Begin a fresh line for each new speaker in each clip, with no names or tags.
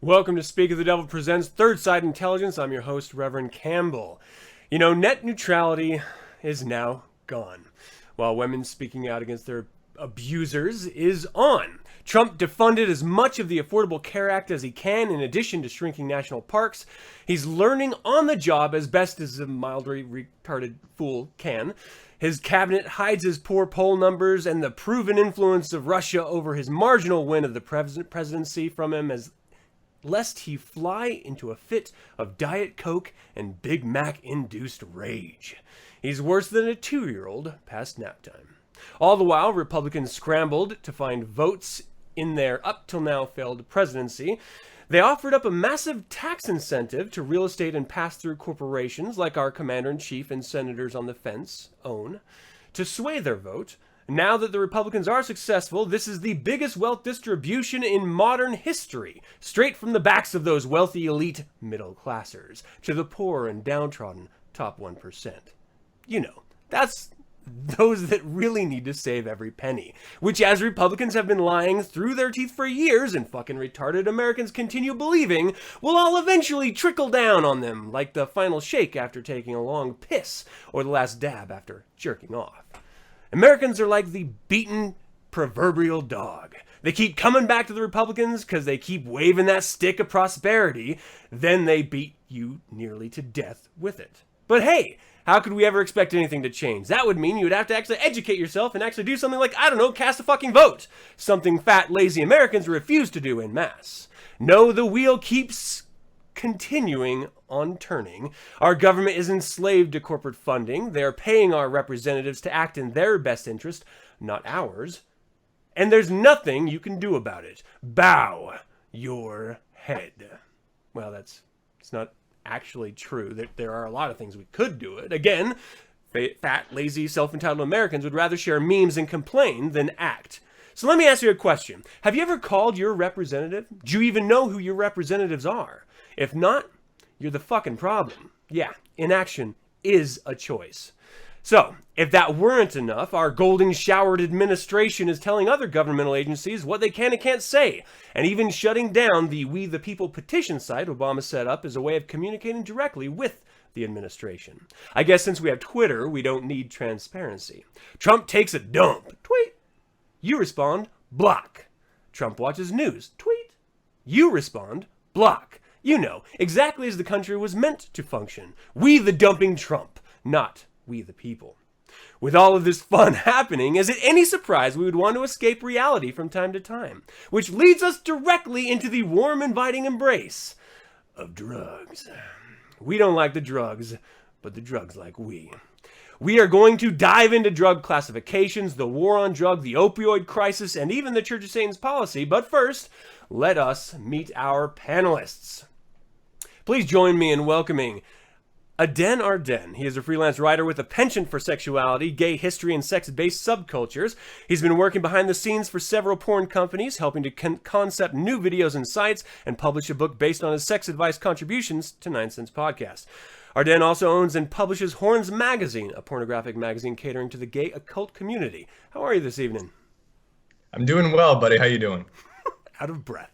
Welcome to Speak of the Devil Presents Third Side Intelligence. I'm your host, Reverend Campbell. You know, net neutrality is now gone, while women speaking out against their abusers is on. Trump defunded as much of the Affordable Care Act as he can, in addition to shrinking national parks. He's learning on the job as best as a mildly retarded fool can. His cabinet hides his poor poll numbers and the proven influence of Russia over his marginal win of the presidency from him, as lest he fly into a fit of Diet Coke and Big Mac-induced rage. He's worse than a 2-year-old past nap time. All the while, Republicans scrambled to find votes in their up-till-now failed presidency. They offered up a massive tax incentive to real estate and pass-through corporations like our commander-in-chief and senators on the fence own, to sway their vote. Now that the Republicans are successful, this is the biggest wealth distribution in modern history, straight from the backs of those wealthy elite middle-classers to the poor and downtrodden top 1%. You know, that's those that really need to save every penny, which, as Republicans have been lying through their teeth for years and fucking retarded Americans continue believing, will all eventually trickle down on them like the final shake after taking a long piss or the last dab after jerking off. Americans are like the beaten proverbial dog. They keep coming back to the Republicans because they keep waving that stick of prosperity. Then they beat you nearly to death with it. But hey, how could we ever expect anything to change? That would mean you would have to actually educate yourself and actually do something like, I don't know, cast a fucking vote. Something fat, lazy Americans refuse to do en masse. No, the wheel keeps continuing on turning. Our government is enslaved to corporate funding. They are paying our representatives to act in their best interest, not ours. And there's nothing you can do about it. Bow your head. Well, it's not actually true. That there are a lot of things we could do it. Again, fat, lazy, self-entitled Americans would rather share memes and complain than act. So let me ask you a question. Have you ever called your representative? Do you even know who your representatives are? If not, you're the fucking problem. Yeah, inaction is a choice. So, if that weren't enough, our golden showered administration is telling other governmental agencies what they can and can't say, and even shutting down the We the People petition site Obama set up as a way of communicating directly with the administration. I guess since we have Twitter, we don't need transparency. Trump takes a dump. Tweet. You respond, block. Trump watches news. Tweet. You respond, block. You know, exactly as the country was meant to function. We the dumping Trump, not we the people. With all of this fun happening, is it any surprise we would want to escape reality from time to time? Which leads us directly into the warm, inviting embrace of drugs. We don't like the drugs, but the drugs like we. We are going to dive into drug classifications, the war on drug, the opioid crisis, and even the Church of Satan's policy. But first, let us meet our panelists. Please join me in welcoming Aden Ardennes. He is a freelance writer with a penchant for sexuality, gay history, and sex-based subcultures. He's been working behind the scenes for several porn companies, helping to concept new videos and sites, and publish a book based on his sex advice contributions to 9 Cents Podcast. Ardennes also owns and publishes Horns Magazine, a pornographic magazine catering to the gay occult community. How are you this evening?
I'm doing well, buddy. How you doing?
Out of breath.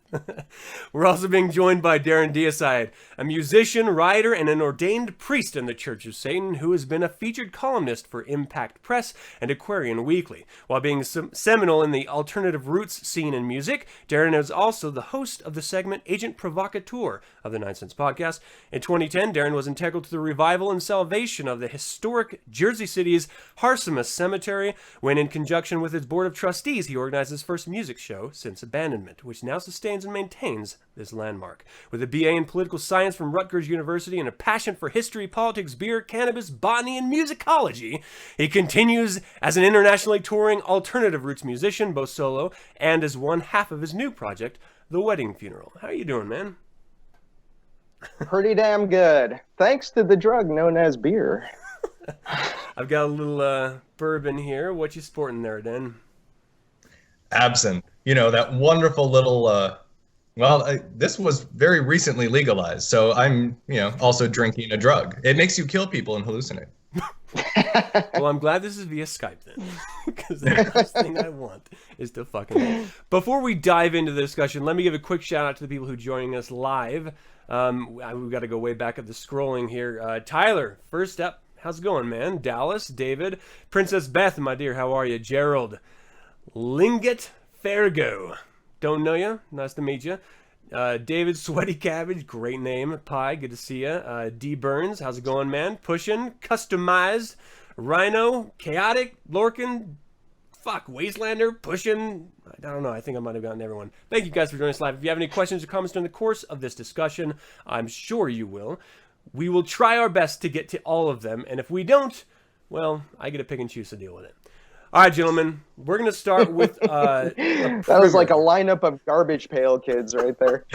We're also being joined by Darren Deicide, a musician, writer, and an ordained priest in the Church of Satan who has been a featured columnist for Impact Press and Aquarian Weekly. While being seminal in the alternative roots scene in music, Darren is also the host of the segment Agent Provocateur of the 9 Cents Podcast. In 2010, Darren was integral to the revival and salvation of the historic Jersey City's Harsimus Cemetery, when in conjunction with its board of trustees, he organized his first music show since abandonment, which now sustains and maintains this landmark. With a BA in political science from Rutgers University and a passion for history, politics, beer, cannabis, botany, and musicology, he continues as an internationally touring alternative roots musician, both solo and as one half of his new project, The Wedding Funeral. How are you doing, man?
Pretty damn good. Thanks to the drug known as beer.
I've got a little bourbon here. What you sporting there, Dan?
Absinthe. You know, that wonderful little this was very recently legalized, so I'm, also drinking a drug. It makes you kill people and hallucinate.
Well, I'm glad this is via Skype then, because the last thing I want is to fucking. Before we dive into the discussion, let me give a quick shout out to the people who are joining us live. We've got to go way back at the scrolling here. Tyler, first up, how's it going, man? Dallas, David, Princess Beth, my dear, how are you? Gerald, Linget Fargo, don't know you. Nice to meet you. David Sweaty Cabbage, great name. Pie, good to see you. D Burns, how's it going, man? Pushin', Customized, Rhino, Chaotic, Lorcan, Wastelander, Pushin'. I don't know, I think I might have gotten everyone. Thank you guys for joining us live. If you have any questions or comments during the course of this discussion, I'm sure you will. We will try our best to get to all of them, and if we don't, well, I get to pick and choose to deal with it. All right, gentlemen, we're going to start with
that was like a lineup of garbage pail kids right there.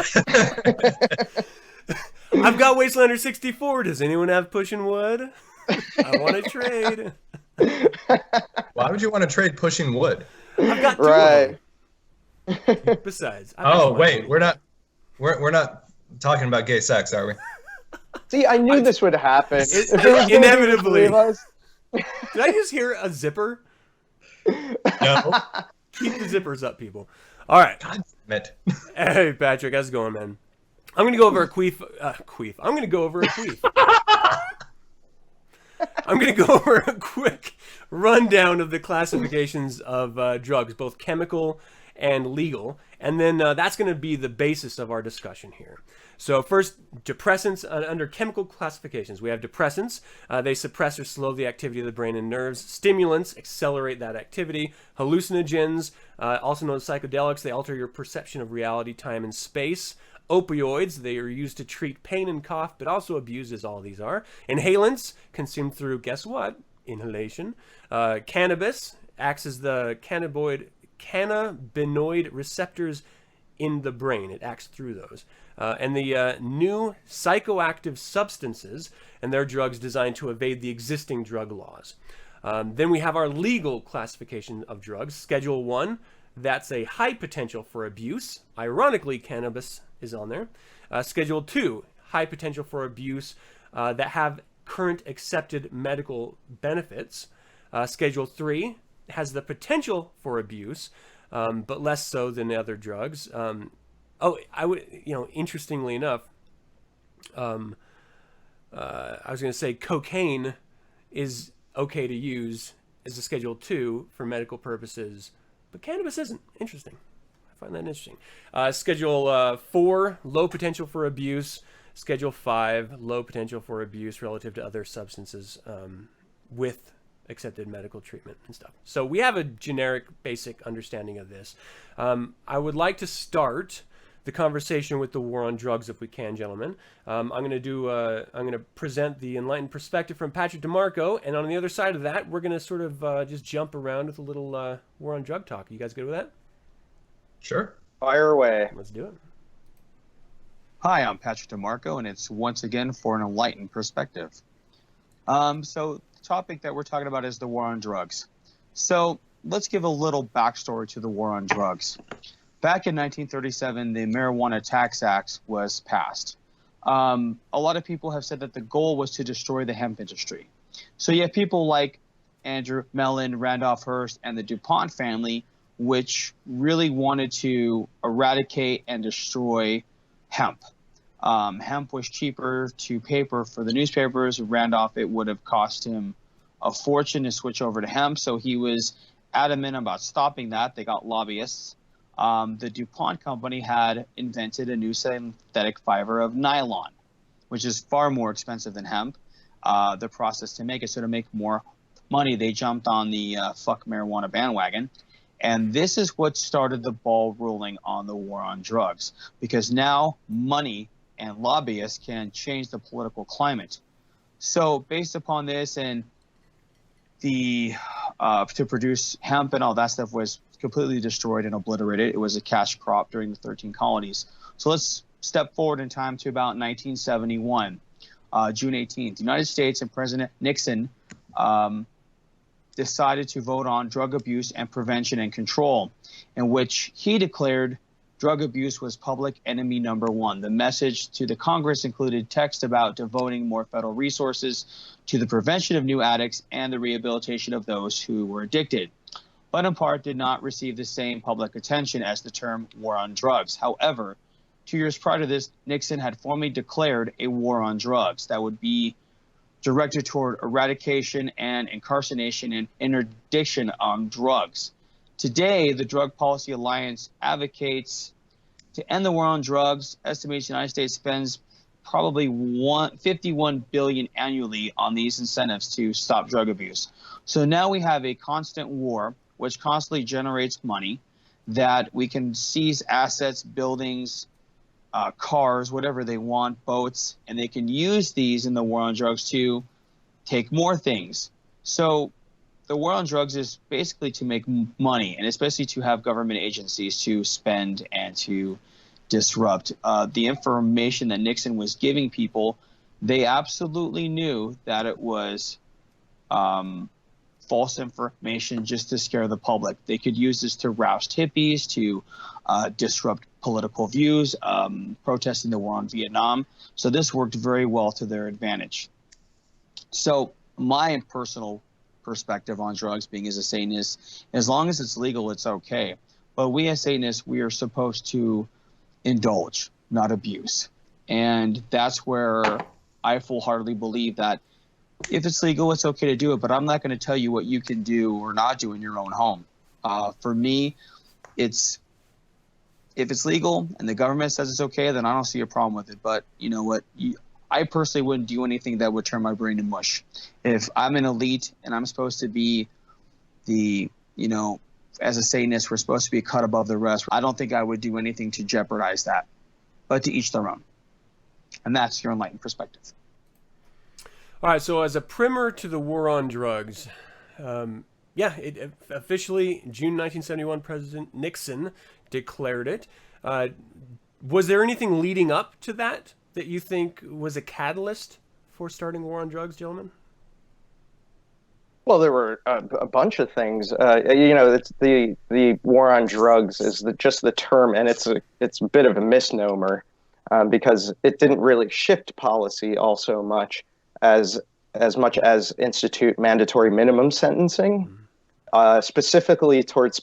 I've got Wastelander 64. Does anyone have Pushing Wood? I want to trade.
Why would you want to trade Pushing Wood?
I've got two of them. Besides,
wait, we're not talking about gay sex, are we?
See, I knew this would happen.
Inevitably. Did I just hear a zipper?
No.
Keep the zippers up, people. All right.
God damn it.
Hey, Patrick, how's it going, man? I'm going to go over a queef. I'm going to go over a queef. I'm going to go over a quick rundown of the classifications of drugs, both chemical and legal. And then that's going to be the basis of our discussion here. So first, depressants under chemical classifications. We have depressants. They suppress or slow the activity of the brain and nerves. Stimulants accelerate that activity. Hallucinogens, also known as psychedelics, they alter your perception of reality, time, and space. Opioids, they are used to treat pain and cough, but also abused, as all these are. Inhalants, consumed through, guess what? Inhalation. Cannabis acts as the cannabinoid receptors in the brain. It acts through those. And the new psychoactive substances, and they're drugs designed to evade the existing drug laws. Then we have our legal classification of drugs. Schedule 1, that's a high potential for abuse. Ironically, cannabis is on there. Schedule 2, high potential for abuse that have current accepted medical benefits. Schedule 3 has the potential for abuse, but less so than the other drugs. Interestingly enough, I was going to say cocaine is okay to use as a Schedule 2 for medical purposes, but cannabis isn't. Interesting. I find that interesting. Schedule 4, low potential for abuse. Schedule 5, low potential for abuse relative to other substances with accepted medical treatment and stuff. So we have a generic, basic understanding of this. I would like to start the conversation with the war on drugs, if we can, gentlemen. I'm going to present the enlightened perspective from Patrick DeMarco, and on the other side of that, we're going to sort of just jump around with a little war on drug talk. You guys good with that?
Sure.
Fire away.
Let's do it.
Hi, I'm Patrick DeMarco, and it's once again for an enlightened perspective. So the topic that we're talking about is the war on drugs. So let's give a little backstory to the war on drugs. Back in 1937, the Marijuana Tax Act was passed. A lot of people have said that the goal was to destroy the hemp industry. So you have people like Andrew Mellon, Randolph Hearst, and the DuPont family, which really wanted to eradicate and destroy hemp. Hemp was cheaper to paper for the newspapers. Randolph, it would have cost him a fortune to switch over to hemp, so he was adamant about stopping that. They got lobbyists. The DuPont company had invented a new synthetic fiber of nylon, which is far more expensive than hemp. The process to make it, so to make more money, they jumped on the fuck marijuana bandwagon. And this is what started the ball rolling on the war on drugs, because now money and lobbyists can change the political climate. So based upon this, and the to produce hemp and all that stuff was completely destroyed and obliterated. It was a cash crop during the 13 colonies. So let's step forward in time to about 1971, June 18th. The United States and President Nixon decided to vote on drug abuse and prevention and control, in which he declared drug abuse was public enemy number one. The message to the Congress included text about devoting more federal resources to the prevention of new addicts and the rehabilitation of those who were addicted, but in part did not receive the same public attention as the term war on drugs. However, 2 years prior to this, Nixon had formally declared a war on drugs that would be directed toward eradication and incarceration and interdiction on drugs. Today, the Drug Policy Alliance advocates to end the war on drugs, estimates the United States spends probably $51 billion annually on these incentives to stop drug abuse. So now we have a constant war, which constantly generates money, that we can seize assets, buildings, cars, whatever they want, boats, and they can use these in the war on drugs to take more things. So the war on drugs is basically to make money, and especially to have government agencies to spend and to disrupt. The information that Nixon was giving people, they absolutely knew that it was false information just to scare the public. They could use this to roust hippies, to disrupt political views, protesting the war on Vietnam. So this worked very well to their advantage. So my personal perspective on drugs, being as a Satanist, as long as it's legal, it's okay. But we as Satanists, we are supposed to indulge, not abuse. And that's where I full-heartedly believe that if it's legal, it's okay to do it, but I'm not going to tell you what you can do or not do in your own home. For me, if it's legal and the government says it's okay, then I don't see a problem with it. But you know what? I personally wouldn't do anything that would turn my brain to mush. If I'm an elite and I'm supposed to be as a Satanist, we're supposed to be cut above the rest, I don't think I would do anything to jeopardize that. But to each their own. And that's your enlightened perspective.
All right, so as a primer to the war on drugs, it officially, June 1971, President Nixon declared it. Was there anything leading up to that you think was a catalyst for starting war on drugs, gentlemen?
Well, there were a bunch of things. It's the war on drugs is just the term, and it's a bit of a misnomer because it didn't really shift policy all so much as institute mandatory minimum sentencing, specifically towards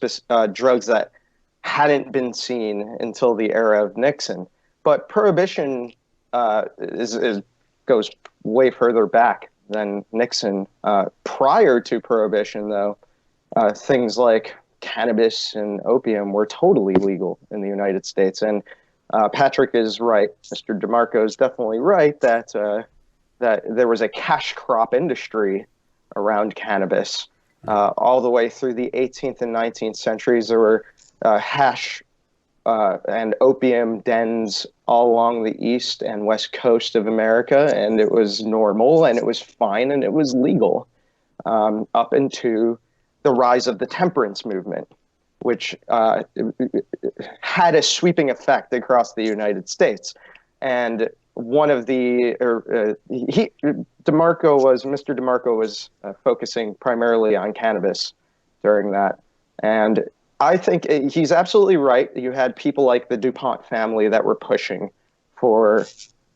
drugs that hadn't been seen until the era of Nixon. But prohibition goes way further back than Nixon. Prior to prohibition, though, things like cannabis and opium were totally legal in the United States. And Patrick is right. Mr. DeMarco is definitely right that there was a cash crop industry around cannabis. All the way through the 18th and 19th centuries, there were hash and opium dens all along the east and west coast of America, and it was normal, and it was fine, and it was legal up into the rise of the temperance movement, which had a sweeping effect across the United States. And one of the Mr. DeMarco was focusing primarily on cannabis during that, and I think he's absolutely right. You had people like the DuPont family that were pushing for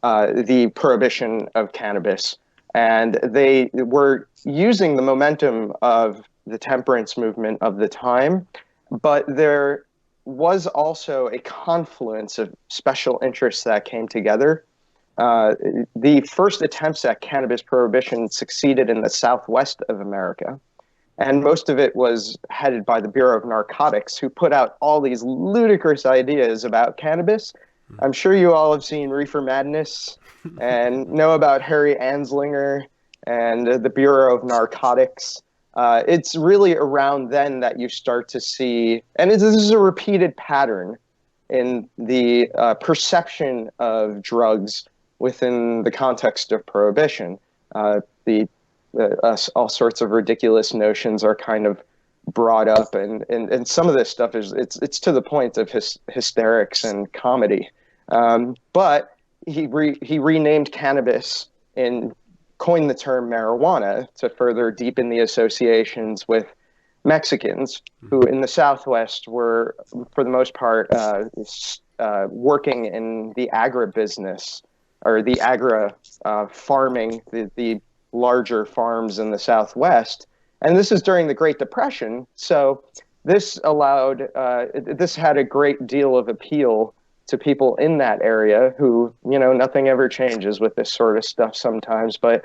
the prohibition of cannabis, and they were using the momentum of the temperance movement of the time, but there was also a confluence of special interests that came together. The first attempts at cannabis prohibition succeeded in the Southwest of America. And most of it was headed by the Bureau of Narcotics, who put out all these ludicrous ideas about cannabis. I'm sure you all have seen Reefer Madness and know about Harry Anslinger and the Bureau of Narcotics. It's really around then that you start to see, and this is a repeated pattern in the perception of drugs within the context of prohibition. All sorts of ridiculous notions are kind of brought up, and some of this stuff it's to the point of hysterics and comedy. But he renamed cannabis and coined the term marijuana to further deepen the associations with Mexicans who in the Southwest were, for the most part, working in the agribusiness or the farming, the larger farms in the Southwest. And this is during the Great Depression. So this this had a great deal of appeal to people in that area who, nothing ever changes with this sort of stuff sometimes, but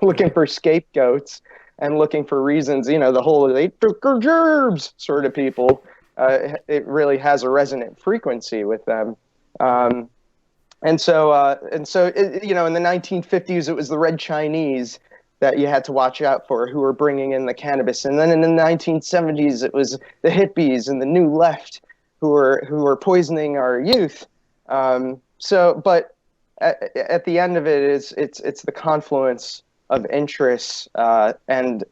looking for scapegoats and looking for reasons, the whole "they took our gerbs" sort of people, it really has a resonant frequency with them. And so in the 1950s, it was the Red Chinese that you had to watch out for, who were bringing in the cannabis. And then in the 1970s, it was the hippies and the New Left who were poisoning our youth. But at the end of it, it's the confluence of interests, and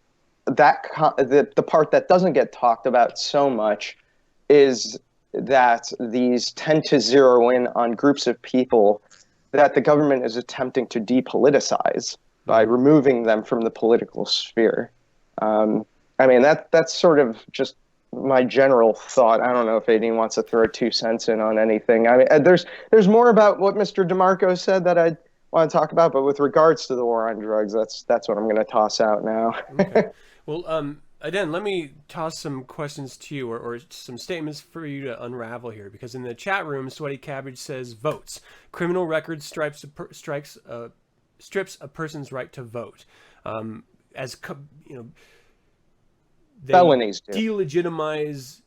the part that doesn't get talked about so much is that these tend to zero in on groups of people that the government is attempting to depoliticize by removing them from the political sphere. That's sort of just my general thought. I don't know if Aden wants to throw 2 cents in on anything. There's more about what Mr. DeMarco said that I want to talk about, but with regards to the war on drugs, that's what I'm going to toss out now.
Okay. Well, Aden, let me toss some questions to you, or some statements for you to unravel here, because in the chat room, Sweaty Cabbage says votes. Criminal record strips a person's right to vote. They
Felonies do.
delegitimize,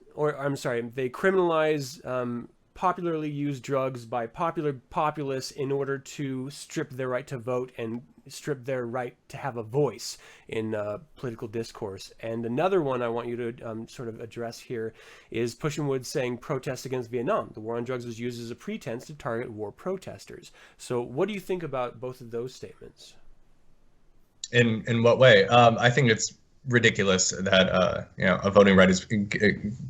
they criminalize popularly used drugs by populace in order to strip their right to vote and strip their right to have a voice in political discourse. And another one I want you to sort of address here is Pushingwood saying protests against Vietnam. The war on drugs was used as a pretense to target war protesters. So what do you think about both of those statements?
In what way? I think it's ridiculous that a voting right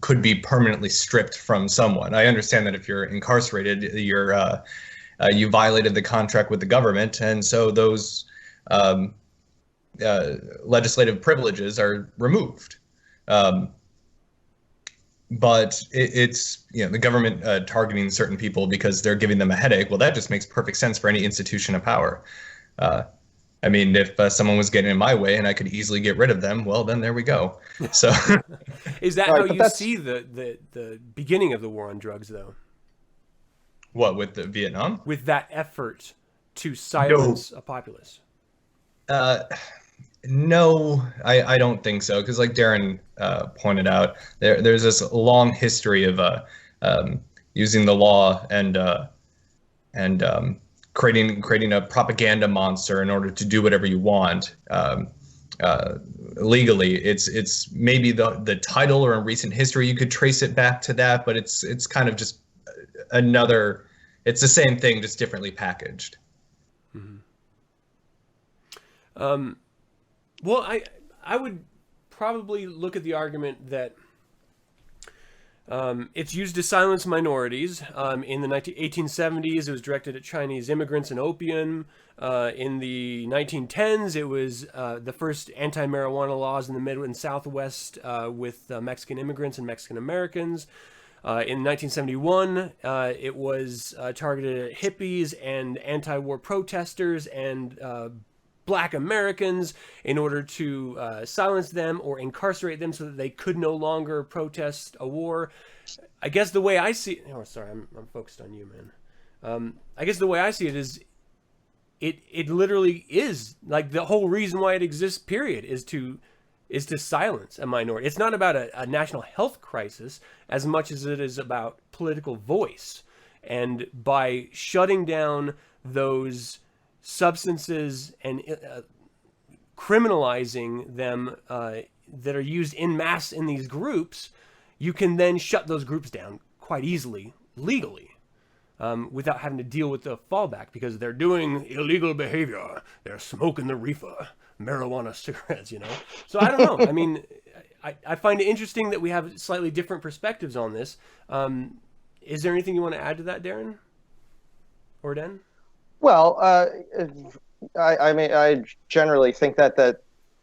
could be permanently stripped from someone. I understand that if you're incarcerated, you violated the contract with the government, and so those legislative privileges are removed. But it's the government targeting certain people because they're giving them a headache. Well, that just makes perfect sense for any institution of power. If someone was getting in my way and I could easily get rid of them, well, then there we go. So,
is that how you see the beginning of the war on drugs, though?
What, with the Vietnam?
With that effort to silence a populace?
No, I don't think so. Because like Darren pointed out, there's this long history of using the law and creating a propaganda monster in order to do whatever you want legally. It's maybe the title, or in recent history you could trace it back to that, but it's kind of just it's the same thing, just differently packaged.
Mm-hmm. Well, I would probably look at the argument that it's used to silence minorities. In the 1870s, it was directed at Chinese immigrants and opium. In the 1910s, it was the first anti-marijuana laws in the Mid and Southwest with Mexican immigrants and Mexican Americans. In 1971, it was targeted at hippies and anti-war protesters and Black Americans in order to silence them or incarcerate them so that they could no longer protest a war. I guess the way I see it, I'm focused on you, man. I guess the way I see it is it literally is like the whole reason why it exists, period, is to silence a minority. It's not about a national health crisis as much as it is about political voice. And by shutting down those substances and criminalizing them that are used en masse in these groups, you can then shut those groups down quite easily, legally, without having to deal with the fallback, because they're doing illegal behavior. They're smoking the reefer, marijuana cigarettes, So I don't know. I find it interesting that we have slightly different perspectives on this. Is there anything you want to add to that, Darren? Or Den?
Well, I generally think that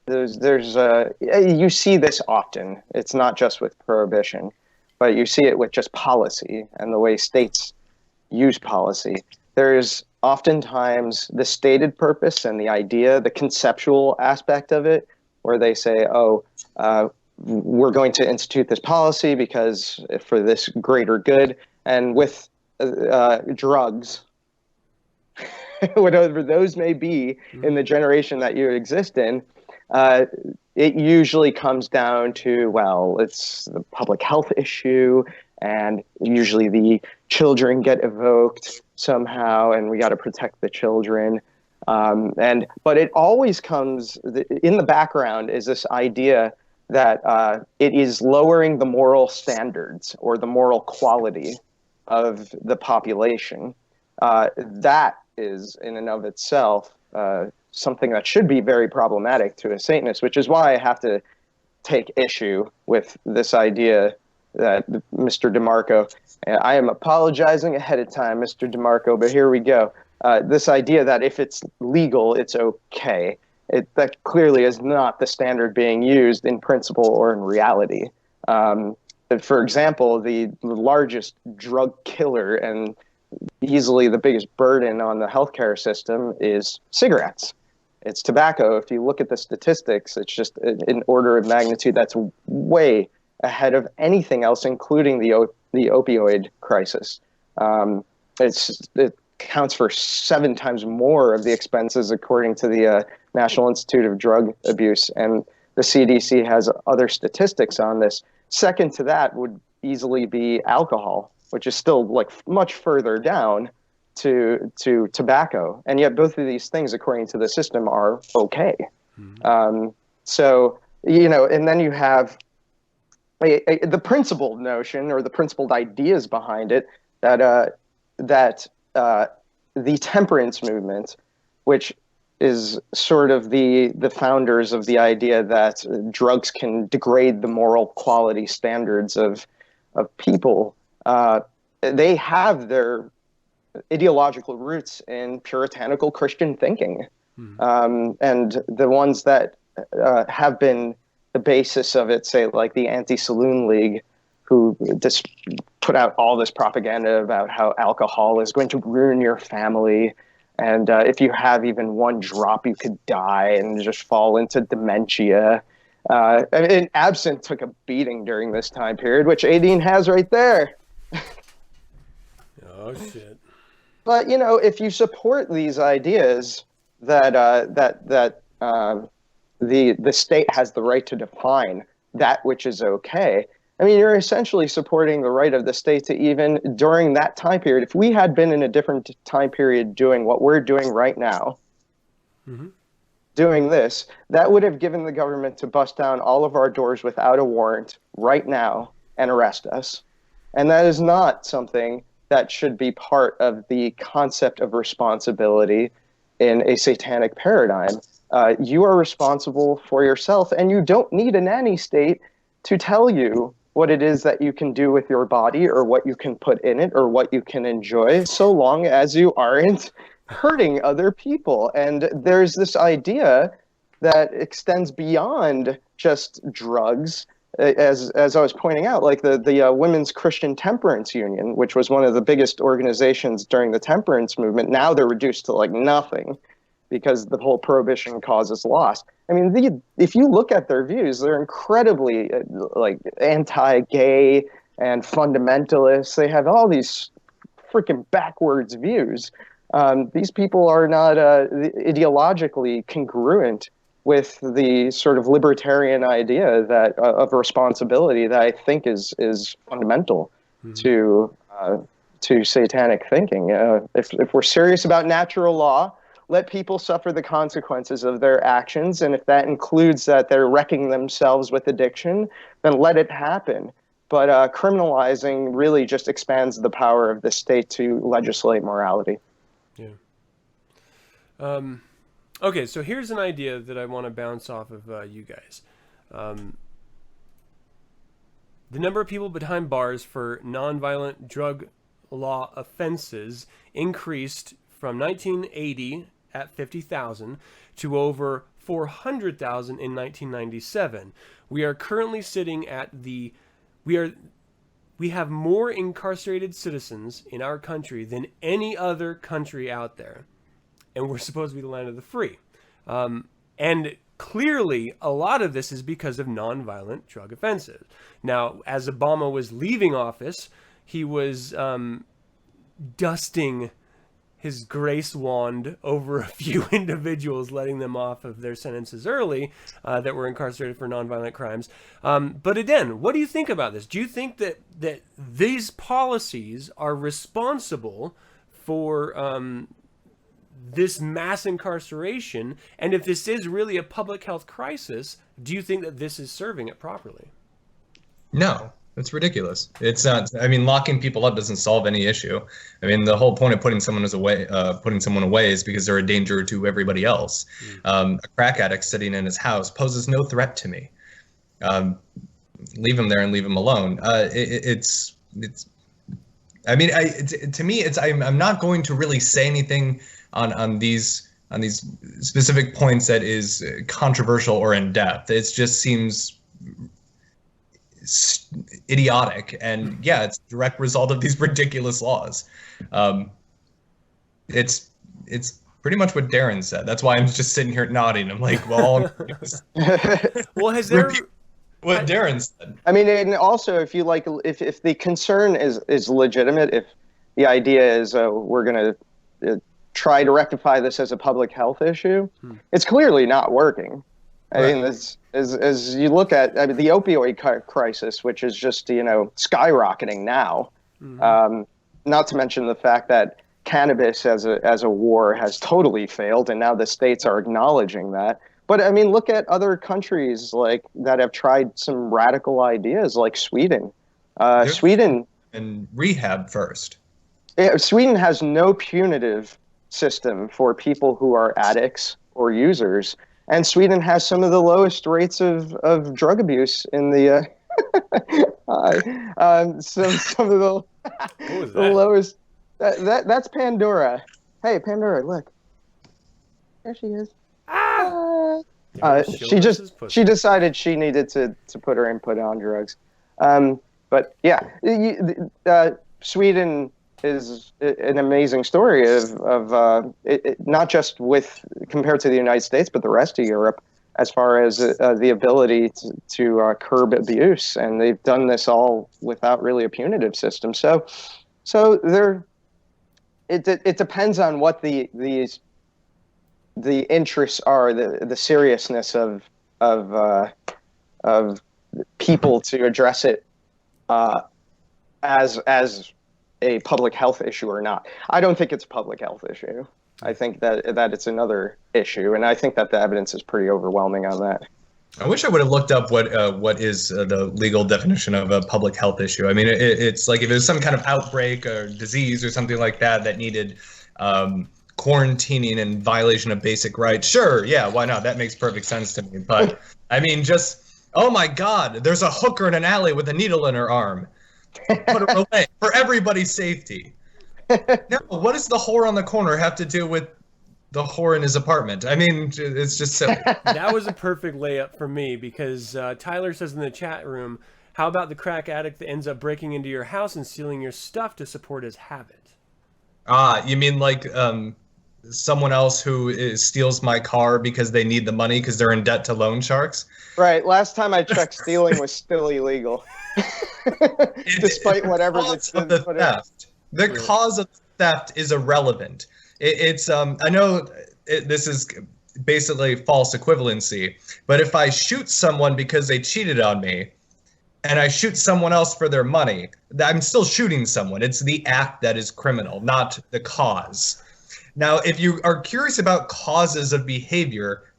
You see this often. It's not just with prohibition, but you see it with just policy and the way states use policy. There's oftentimes the stated purpose and the idea, the conceptual aspect of it, where they say, we're going to institute this policy because for this greater good. And with drugs, whatever those may be in the generation that you exist in, it usually comes down to, well, it's the public health issue, and usually the children get evoked somehow, and we got to protect the children. But it always comes in the background is this idea that it is lowering the moral standards or the moral quality of the population. That is in and of itself something that should be very problematic to a Satanist, which is why I have to take issue with this idea that Mr. DeMarco, and I am apologizing ahead of time, Mr. DeMarco, but here we go. This idea that if it's legal, it's okay. That clearly is not the standard being used in principle or in reality. For example, the largest drug killer and easily the biggest burden on the healthcare system is cigarettes. It's tobacco. If you look at the statistics, it's just an order of magnitude that's way ahead of anything else, including the opioid crisis. It counts for 7 times more of the expenses, according to the National Institute of Drug Abuse, and the CDC has other statistics on this. Second to that would easily be alcohol, which is still like much further down to tobacco, and yet both of these things, according to the system, are okay. So and then you have the principled notion or the principled ideas behind it that the temperance movement, which is sort of the founders of the idea that drugs can degrade the moral quality standards of people. They have their ideological roots in puritanical Christian thinking. And the ones that have been the basis of it, say like the Anti-Saloon League, who just put out all this propaganda about how alcohol is going to ruin your family. And if you have even one drop, you could die and just fall into dementia. And Absinthe took a beating during this time period, which Aden has right there.
Oh, shit.
But, if you support these ideas that the state has the right to define that which is okay, I mean, you're essentially supporting the right of the state to even during that time period. If we had been in a different time period doing what we're doing right now, doing this, that would have given the government to bust down all of our doors without a warrant right now and arrest us. And that is not something that should be part of the concept of responsibility in a satanic paradigm. You are responsible for yourself, and you don't need a nanny state to tell you what it is that you can do with your body or what you can put in it or what you can enjoy, so long as you aren't hurting other people. And there's this idea that extends beyond just drugs, as I was pointing out, like the Women's Christian Temperance Union, which was one of the biggest organizations during the temperance movement. Now they're reduced to like nothing because the whole prohibition cause is lost. I mean, if you look at their views, they're incredibly like anti-gay and fundamentalists. They have all these freaking backwards views. These people are not ideologically congruent with the sort of libertarian idea that of responsibility that I think is fundamental to satanic thinking. If we're serious about natural law, let people suffer the consequences of their actions, and if that includes that they're wrecking themselves with addiction, then let it happen. But criminalizing really just expands the power of the state to legislate morality.
Yeah. Okay, so here's an idea that I want to bounce off of you guys. The number of people behind bars for nonviolent drug law offenses increased from 1980 at 50,000 to over 400,000 in 1997. We are currently sitting at we have more incarcerated citizens in our country than any other country out there. And we're supposed to be the land of the free. And clearly, a lot of this is because of nonviolent drug offenses. Now, as Obama was leaving office, he was dusting his grace wand over a few individuals, letting them off of their sentences early that were incarcerated for nonviolent crimes. But Aden, what do you think about this? Do you think that these policies are responsible for this mass incarceration? And if this is really a public health crisis, do you think that this is serving it properly?
No, it's ridiculous. It's not. I mean, locking people up doesn't solve any issue. I mean, the whole point of putting someone away is because they're a danger to everybody else. A crack addict sitting in his house poses no threat to me. Leave him there and leave him alone. It's. I mean, to me, it's. I'm not going to really say anything on these specific points that is controversial or in depth. It just seems idiotic, and yeah, it's a direct result of these ridiculous laws. It's pretty much what Darren said. That's why I'm just sitting here nodding. I'm like, well,
well, has there
what Darren said?
I mean, and also, if you like, if the concern is legitimate, if the idea is we're going to try to rectify this as a public health issue, it's clearly not working. I mean, as you look at the opioid crisis, which is just, skyrocketing now, not to mention the fact that cannabis as a war has totally failed, and now the states are acknowledging that. But I mean, look at other countries like that have tried some radical ideas, like Sweden. Sweden
and rehab first.
Yeah, Sweden has no punitive system for people who are addicts or users, and Sweden has some of the lowest rates of drug abuse in the some of the lowest. That's Pandora. Hey, Pandora, look, there she is. She decided she needed to put her input on drugs. But yeah, Sweden is an amazing story of not just compared to the United States, but the rest of Europe, as far as the ability to curb abuse, and they've done this all without really a punitive system. So it depends on what the interests are, the seriousness of people to address it as a public health issue or not. I don't think it's a public health issue. I think that it's another issue, and I think that the evidence is pretty overwhelming on that.
I wish I would have looked up what is the legal definition of a public health issue. I mean, it's like if it was some kind of outbreak or disease or something like that needed quarantining and violation of basic rights. Sure, yeah, why not? That makes perfect sense to me. But I mean, just, oh my God, there's a hooker in an alley with a needle in her arm. Put her away for everybody's safety. No, what does the whore on the corner have to do with the whore in his apartment? I mean, it's just silly.
That was a perfect layup for me, because Tyler says in the chat room, how about the crack addict that ends up breaking into your house and stealing your stuff to support his habit?
You mean like someone else who steals my car because they need the money because they're in debt to loan sharks?
Right. Last time I checked, stealing was still illegal. Despite whatever
the theft. The cause of theft is irrelevant. It's I know this is basically false equivalency, but if I shoot someone because they cheated on me, and I shoot someone else for their money, I'm still shooting someone. It's the act that is criminal, not the cause. Now, if you are curious about causes of behavior,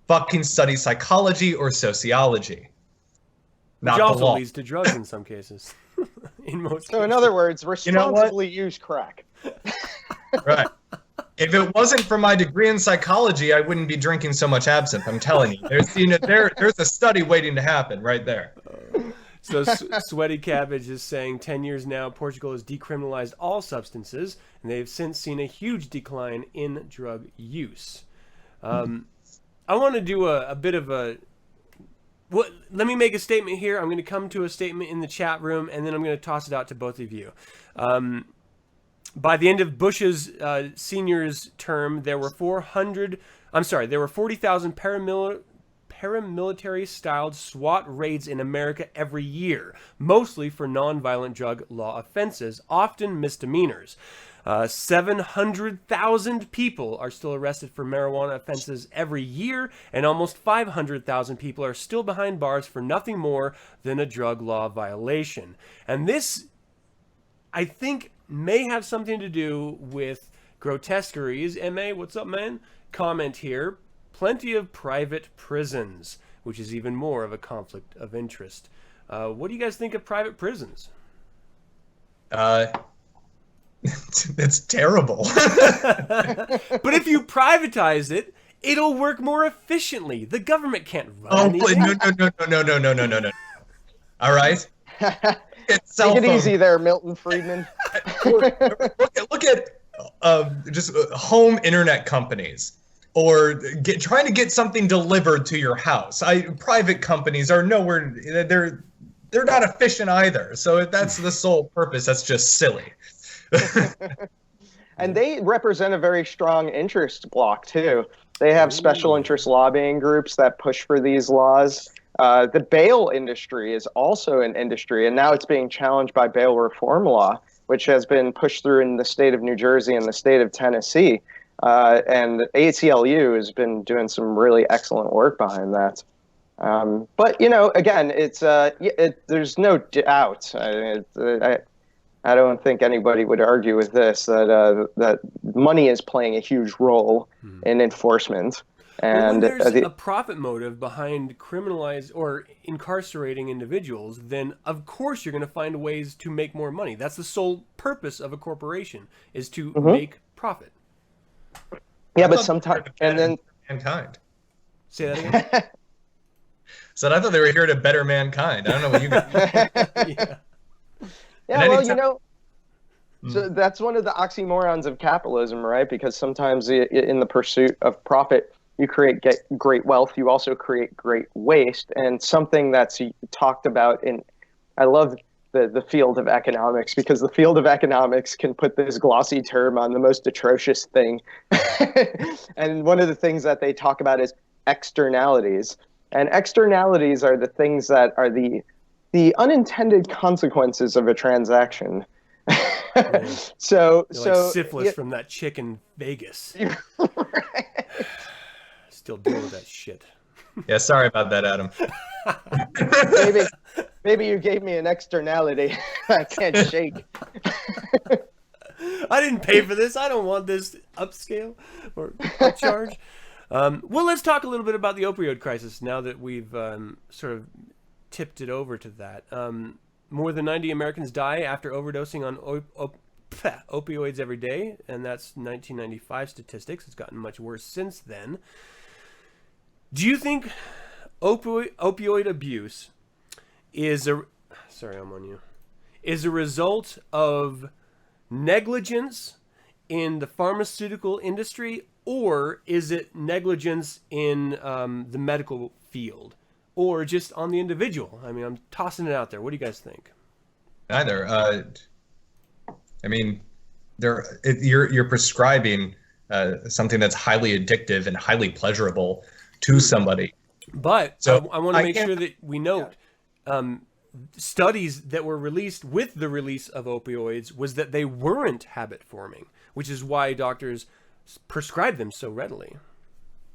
fucking study psychology or sociology.
Which also leads to drugs in some cases. In most cases.
In other words, responsibly use crack.
Right. If it wasn't for my degree in psychology, I wouldn't be drinking so much absinthe. I'm telling you. There's a study waiting to happen right there.
So Sweaty Cabbage is saying 10 years now, Portugal has decriminalized all substances, and they've since seen a huge decline in drug use. I want to do a bit of a. What? Let me make a statement here. I'm going to come to a statement in the chat room, and then I'm going to toss it out to both of you. By the end of Bush's senior's term, there were 40,000 paramilitary-styled SWAT raids in America every year, mostly for nonviolent drug law offenses, often misdemeanors. 700,000 people are still arrested for marijuana offenses every year, and almost 500,000 people are still behind bars for nothing more than a drug law violation. And this, I think, may have something to do with grotesqueries. M.A., what's up, man? Comment here. Plenty of private prisons, which is even more of a conflict of interest. What do you guys think of private prisons?
That's terrible.
But if you privatize it, it'll work more efficiently. The government can't run anything.
No. All right.
Take it easy there, Milton Friedman.
look at just home internet companies, or trying to get something delivered to your house. Private companies are nowhere. They're not efficient either. So if that's the sole purpose, that's just silly.
And they represent a very strong interest block too. They have special interest lobbying groups that push for these laws. The bail industry is also an industry, and now it's being challenged by bail reform law, which has been pushed through in the state of New Jersey and the state of Tennessee. And ACLU has been doing some really excellent work behind that. But again, it's there's no doubt. I don't think anybody would argue with this that money is playing a huge role in enforcement. And
when there's a profit motive behind criminalized or incarcerating individuals, then of course you're going to find ways to make more money. That's the sole purpose of a corporation, is to make profit.
Yeah, but sometimes, and then
mankind.
Say that again.
So I thought they were here to better mankind. I don't know what you guys.
Yeah, well, so that's one of the oxymorons of capitalism, right? Because sometimes in the pursuit of profit, you get great wealth. You also create great waste. And something that's talked about I love the field of economics, because the field of economics can put this glossy term on the most atrocious thing. And one of the things that they talk about is externalities. And externalities are the things that are the unintended consequences of a transaction.
Yeah.
So
like syphilis from that chick in Vegas.
Right.
Still dealing with that shit.
Yeah, sorry about that, Adam.
maybe you gave me an externality I can't shake.
I didn't pay for this. I don't want this upscale or upcharge. Well, let's talk a little bit about the opioid crisis now that we've sort of tipped it over to that. More than 90 Americans die after overdosing on opioids every day, and that's 1995 statistics. It's gotten much worse since then. Do you think opioid abuse is a result of negligence in the pharmaceutical industry, or is it negligence in the medical field? Or just on the individual? I mean, I'm tossing it out there. What do you guys think?
Neither. I mean, you're prescribing something that's highly addictive and highly pleasurable to somebody.
But so I want to make sure that we note studies that were released with the release of opioids was that they weren't habit forming, which is why doctors prescribe them so readily.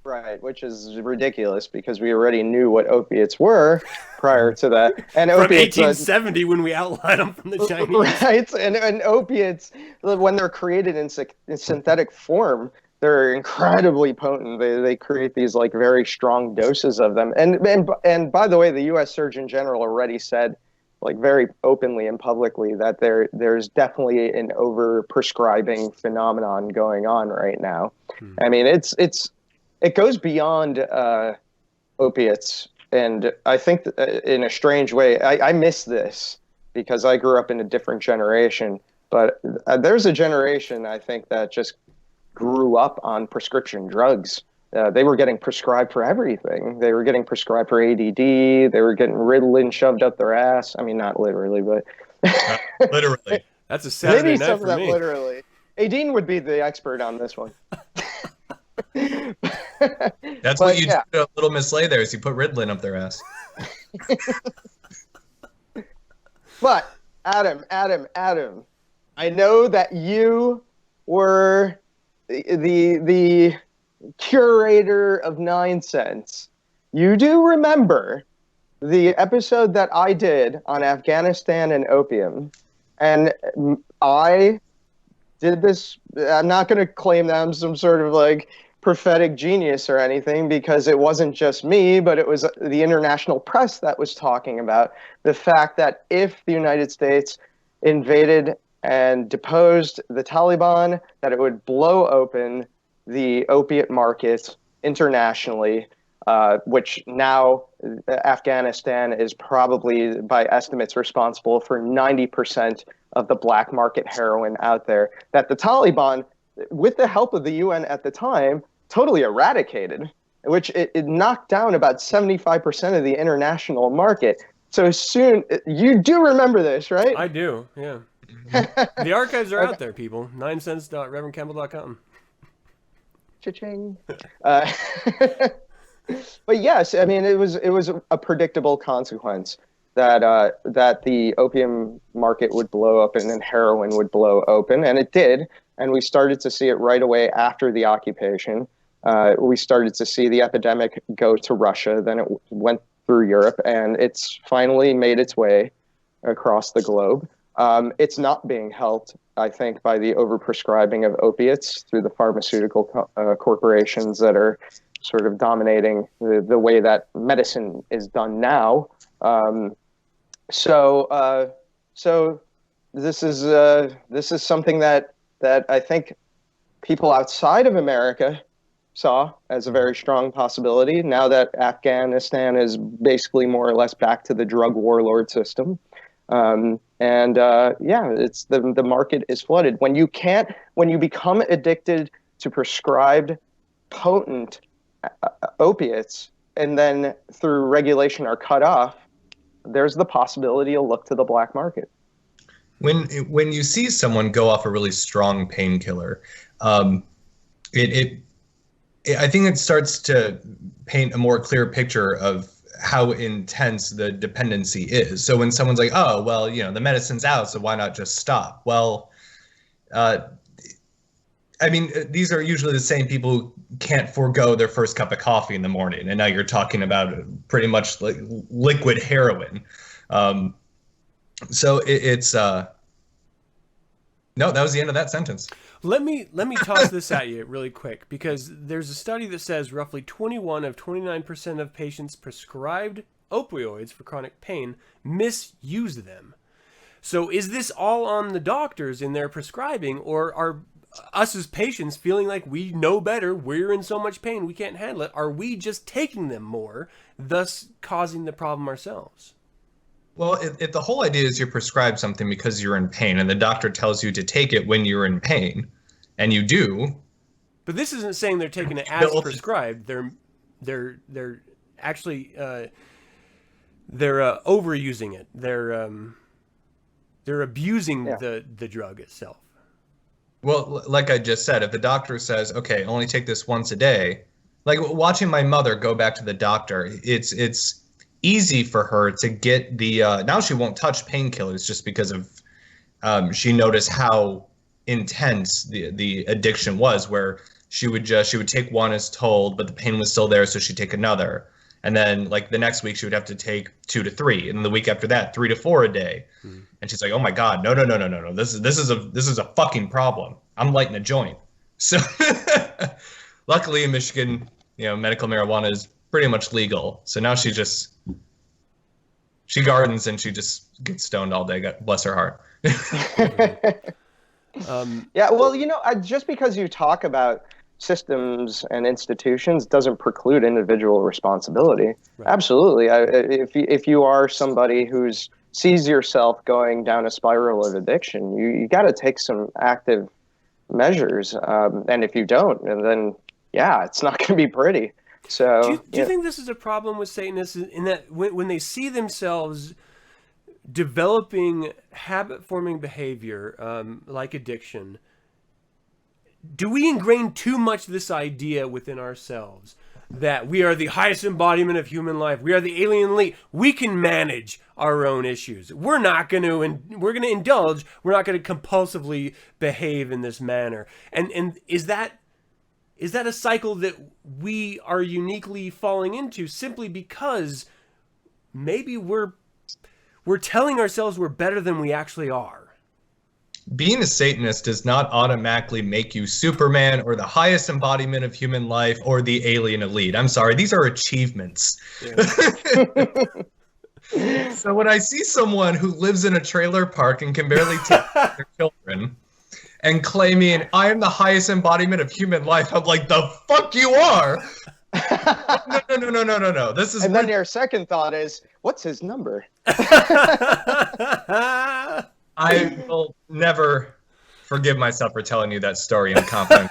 Right, which is ridiculous because we already knew what opiates were prior to that. And
from
opiates,
1870 when we outlined them from the Chinese.
Right, and opiates, when they're created in synthetic form, they're incredibly potent. They create these like very strong doses of them. And by the way, the U.S. Surgeon General already said, like very openly and publicly, that there's definitely an over-prescribing phenomenon going on right now. I mean, it goes beyond opiates, and I think in a strange way, I miss this because I grew up in a different generation. But there's a generation, I think, that just grew up on prescription drugs. they were getting prescribed for everything. They were getting prescribed for ADD. They were getting Ritalin shoved up their ass. I mean, not literally, but
Literally.
That's a Saturday
maybe
night
some
for
of that
me.
literally. Aden would be the expert on this one.
That's what you do to Little Miss Lay there, is you put Ritalin up their ass.
But Adam, I know that you were the curator of 9 Cents. You do remember the episode that I did on Afghanistan and opium, and I did this. I'm not going to claim that I'm some sort of like prophetic genius or anything, because it wasn't just me, but it was the international press that was talking about the fact that if the United States invaded and deposed the Taliban, that it would blow open the opiate market internationally, which now Afghanistan is probably, by estimates, responsible for 90% of the black market heroin out there, that the Taliban, with the help of the UN at the time, totally eradicated, which it knocked down about 75% of the international market. So soon, you do remember this, right?
I do, yeah. The archives are out there, people. 9cents.reverendcampbell.com.
Cha-ching. But yes, I mean, it was a predictable consequence that the opium market would blow open and heroin would blow open, and it did. And we started to see it right away after the occupation. We started to see the epidemic go to Russia, then it went through Europe, and it's finally made its way across the globe. It's not being helped, I think, by the overprescribing of opiates through the pharmaceutical corporations that are sort of dominating the way that medicine is done now. So this is something that I think people outside of America saw as a very strong possibility, now that Afghanistan is basically more or less back to the drug warlord system. It's the market is flooded. When you become addicted to prescribed potent opiates and then through regulation are cut off, there's the possibility you'll look to the black market.
When you see someone go off a really strong painkiller, I think it starts to paint a more clear picture of how intense the dependency is. So when someone's like, oh, well, the medicine's out, so why not just stop? Well, I mean, these are usually the same people who can't forego their first cup of coffee in the morning. And now you're talking about pretty much like liquid heroin. So it's no, that was the end of that sentence.
Let me toss this at you really quick, because there's a study that says roughly 21 of 29% of patients prescribed opioids for chronic pain misuse them. So is this all on the doctors in their prescribing, or are us as patients feeling like we know better, we're in so much pain we can't handle it? Are we just taking them more, thus causing the problem ourselves?
Well, the whole idea is you're prescribed something because you're in pain, and the doctor tells you to take it when you're in pain, and you do.
But this isn't saying they're taking it as prescribed. They're actually they're overusing it. They're abusing the drug itself.
Well, like I just said, if the doctor says, okay, only take this once a day, like watching my mother go back to the doctor, it's easy for her to get the now she won't touch painkillers just because of she noticed how intense the addiction was, where she would take one as told, but the pain was still there, so she'd take another, and then like the next week she would have to take 2 to 3, and the week after that 3 to 4 a day. And she's like, oh my god, no, this is a fucking problem. I'm lighting a joint. So luckily in Michigan, medical marijuana is pretty much legal, so now she gardens and she just gets stoned all day. God bless her heart.
Yeah, well, just because you talk about systems and institutions doesn't preclude individual responsibility. Right. Absolutely. If you are somebody who's sees yourself going down a spiral of addiction, you got to take some active measures. And if you don't, and then yeah, it's not going to be pretty. So
Do you think this is a problem with Satanists in that when they see themselves developing habit-forming behavior, like addiction, do we ingrain too much this idea within ourselves that we are the highest embodiment of human life, we are the alien elite, we can manage our own issues, we're going to indulge, we're not going to compulsively behave in this manner, and is that a cycle that we are uniquely falling into simply because maybe we're telling ourselves we're better than we actually are?
Being a Satanist does not automatically make you Superman or the highest embodiment of human life or the alien elite. I'm sorry, these are achievements. Yeah. So when I see someone who lives in a trailer park and can barely take care of their children and claiming I am the highest embodiment of human life, I'm like, the fuck you are. No. This is.
And then your second thought is, what's his number?
I will never forgive myself for telling you that story in confidence.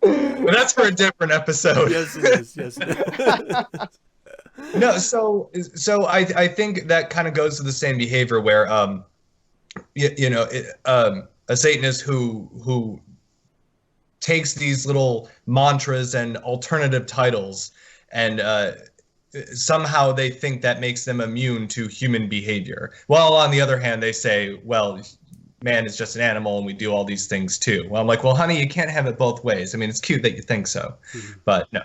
But that's for a different episode.
Yes, it is. Yes.
No, so I think that kind of goes to the same behavior where, a Satanist who takes these little mantras and alternative titles and somehow they think that makes them immune to human behavior. While on the other hand, they say, well, man is just an animal and we do all these things too. Well, I'm like, well, honey, you can't have it both ways. I mean, it's cute that you think so, but no.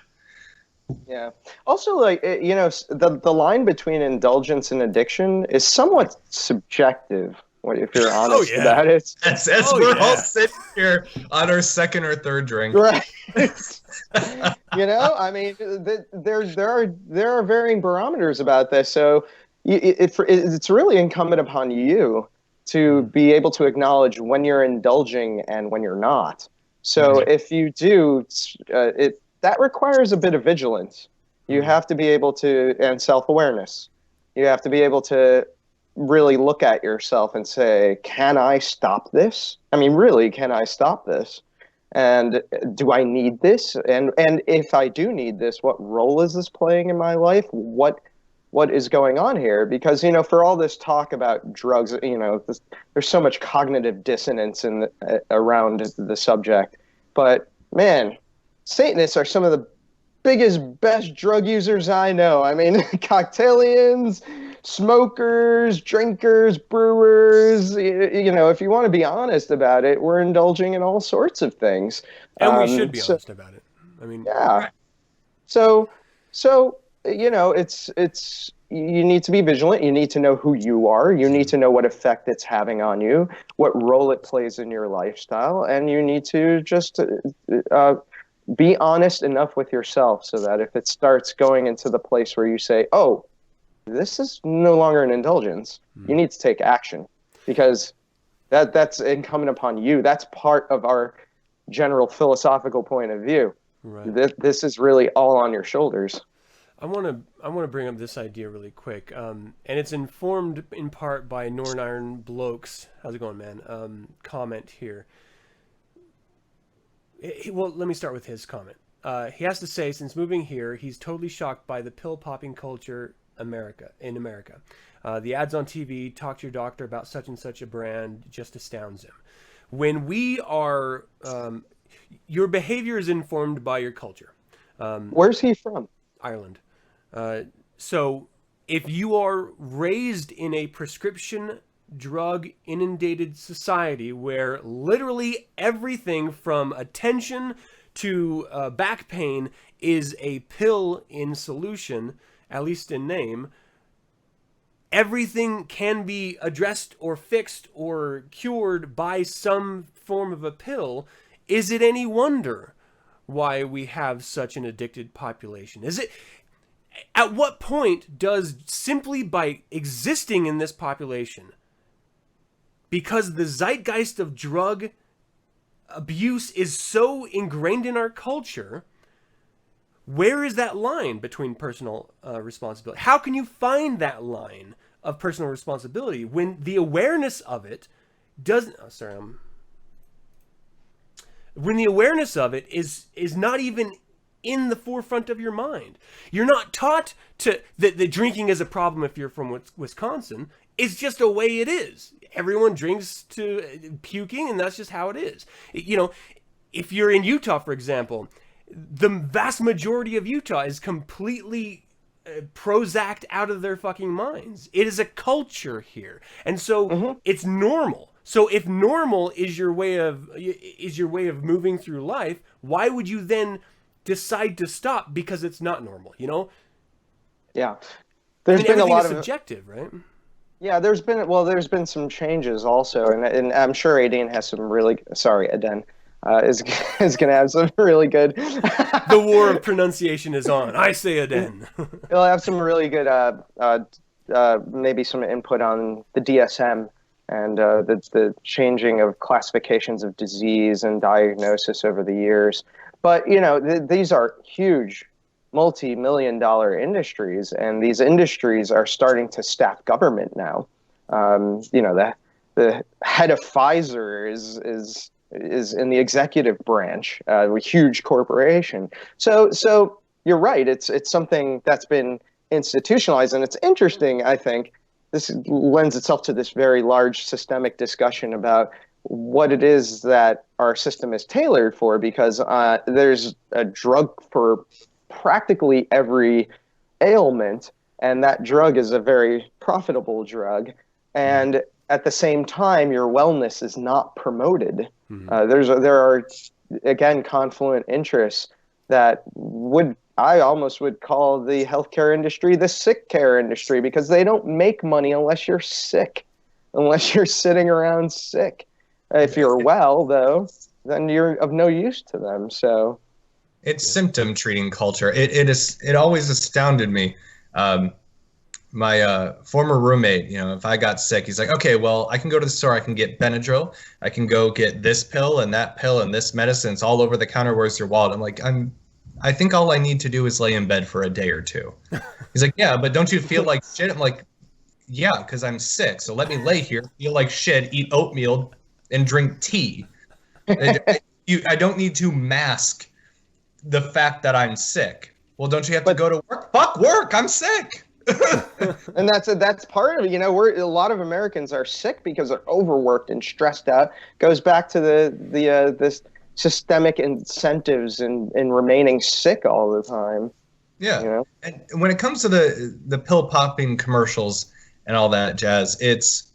Yeah. Also, like, the line between indulgence and addiction is somewhat subjective, if you're honest about it.
As we're all sitting here on our second or third drink.
Right. I mean, there are varying barometers about this. So it's really incumbent upon you to be able to acknowledge when you're indulging and when you're not. So if you do, that requires a bit of vigilance. You have to be able to, and self-awareness. You have to be able to really look at yourself and say, can I stop this? I mean, really, can I stop this? And do I need this? And if I do need this, what role is this playing in my life? What is going on here? Because, for all this talk about drugs, there's so much cognitive dissonance around the subject. But, man, Satanists are some of the biggest, best drug users I know. I mean, cocktailians, smokers, drinkers, brewers, if you want to be honest about it, we're indulging in all sorts of things.
And we should be honest about it. I mean,
yeah. So, it's you need to be vigilant. You need to know who you are. You need to know what effect it's having on you, what role it plays in your lifestyle, and you need to just be honest enough with yourself so that if it starts going into the place where you say, oh, this is no longer an indulgence, you need to take action, because that's incumbent upon you. That's part of our general philosophical point of view. Right. This is really all on your shoulders.
I want to bring up this idea really quick, and it's informed in part by Northern Iron Blokes. How's it going, man? Comment here. Well, let me start with his comment. He has to say, since moving here, he's totally shocked by the pill-popping culture in America. The ads on TV, talk to your doctor about such and such a brand, just astounds him. When we are... your behavior is informed by your culture.
Where's he from?
Ireland. So if you are raised in a prescription drug inundated society where literally everything from attention to back pain is a pill in solution, at least in name, everything can be addressed or fixed or cured by some form of a pill, is it any wonder why we have such an addicted population? At what point does, simply by existing in this population, because the zeitgeist of drug abuse is so ingrained in our culture, where is that line between personal responsibility? How can you find that line of personal responsibility when the awareness of it doesn't... Oh, sorry, when the awareness of it is not even in the forefront of your mind. You're not taught that drinking is a problem if you're from Wisconsin. It's just a way it is. Everyone drinks to puking, and that's just how it is. You know, if you're in Utah, for example, the vast majority of Utah is completely Prozac out of their fucking minds. It is a culture here, and so it's normal. So if normal is your way of moving through life, why would you then decide to stop because it's not normal? You know?
Yeah, there's been a lot of
subjective, right?
Yeah, there's been some changes also, and I'm sure Aden has some really Aden is going to have some really good.
The war of pronunciation is on. I say Aden.
He'll have some really good maybe some input on the DSM and the changing of classifications of disease and diagnosis over the years. But you know, these are huge, multi-million-dollar industries, and these industries are starting to staff government now. You know, the head of Pfizer is in the executive branch, a huge corporation. So you're right. It's something that's been institutionalized, and it's interesting. I think this lends itself to this very large systemic discussion about what it is that our system is tailored for, because there's a drug for practically every ailment, and that drug is a very profitable drug, and at the same time your wellness is not promoted. There are again confluent interests that I almost would call the healthcare industry the sick care industry, because they don't make money unless you're sick, unless you're sitting around sick. If you're well, though, then you're of no use to them. So
it's symptom treating culture. It always astounded me. My former roommate, you know, if I got sick, he's like, okay, well, I can go to the store, I can get Benadryl, I can go get this pill and this medicine. It's all over the counter. Where's your wallet? I'm like, I think all I need to do is lay in bed for a day or two. He's like, yeah, but don't you feel like shit? I'm like, yeah, because I'm sick. So let me lay here, feel like shit, eat oatmeal, and drink tea. I don't need to mask the fact that I'm sick. Well, don't you have to go to work? Fuck work, I'm sick.
And that's part of it. You know, a lot of Americans are sick because they're overworked and stressed out. Goes back to this systemic incentives in remaining sick all the time.
Yeah.
You know?
And when it comes to the pill popping commercials and all that jazz, it's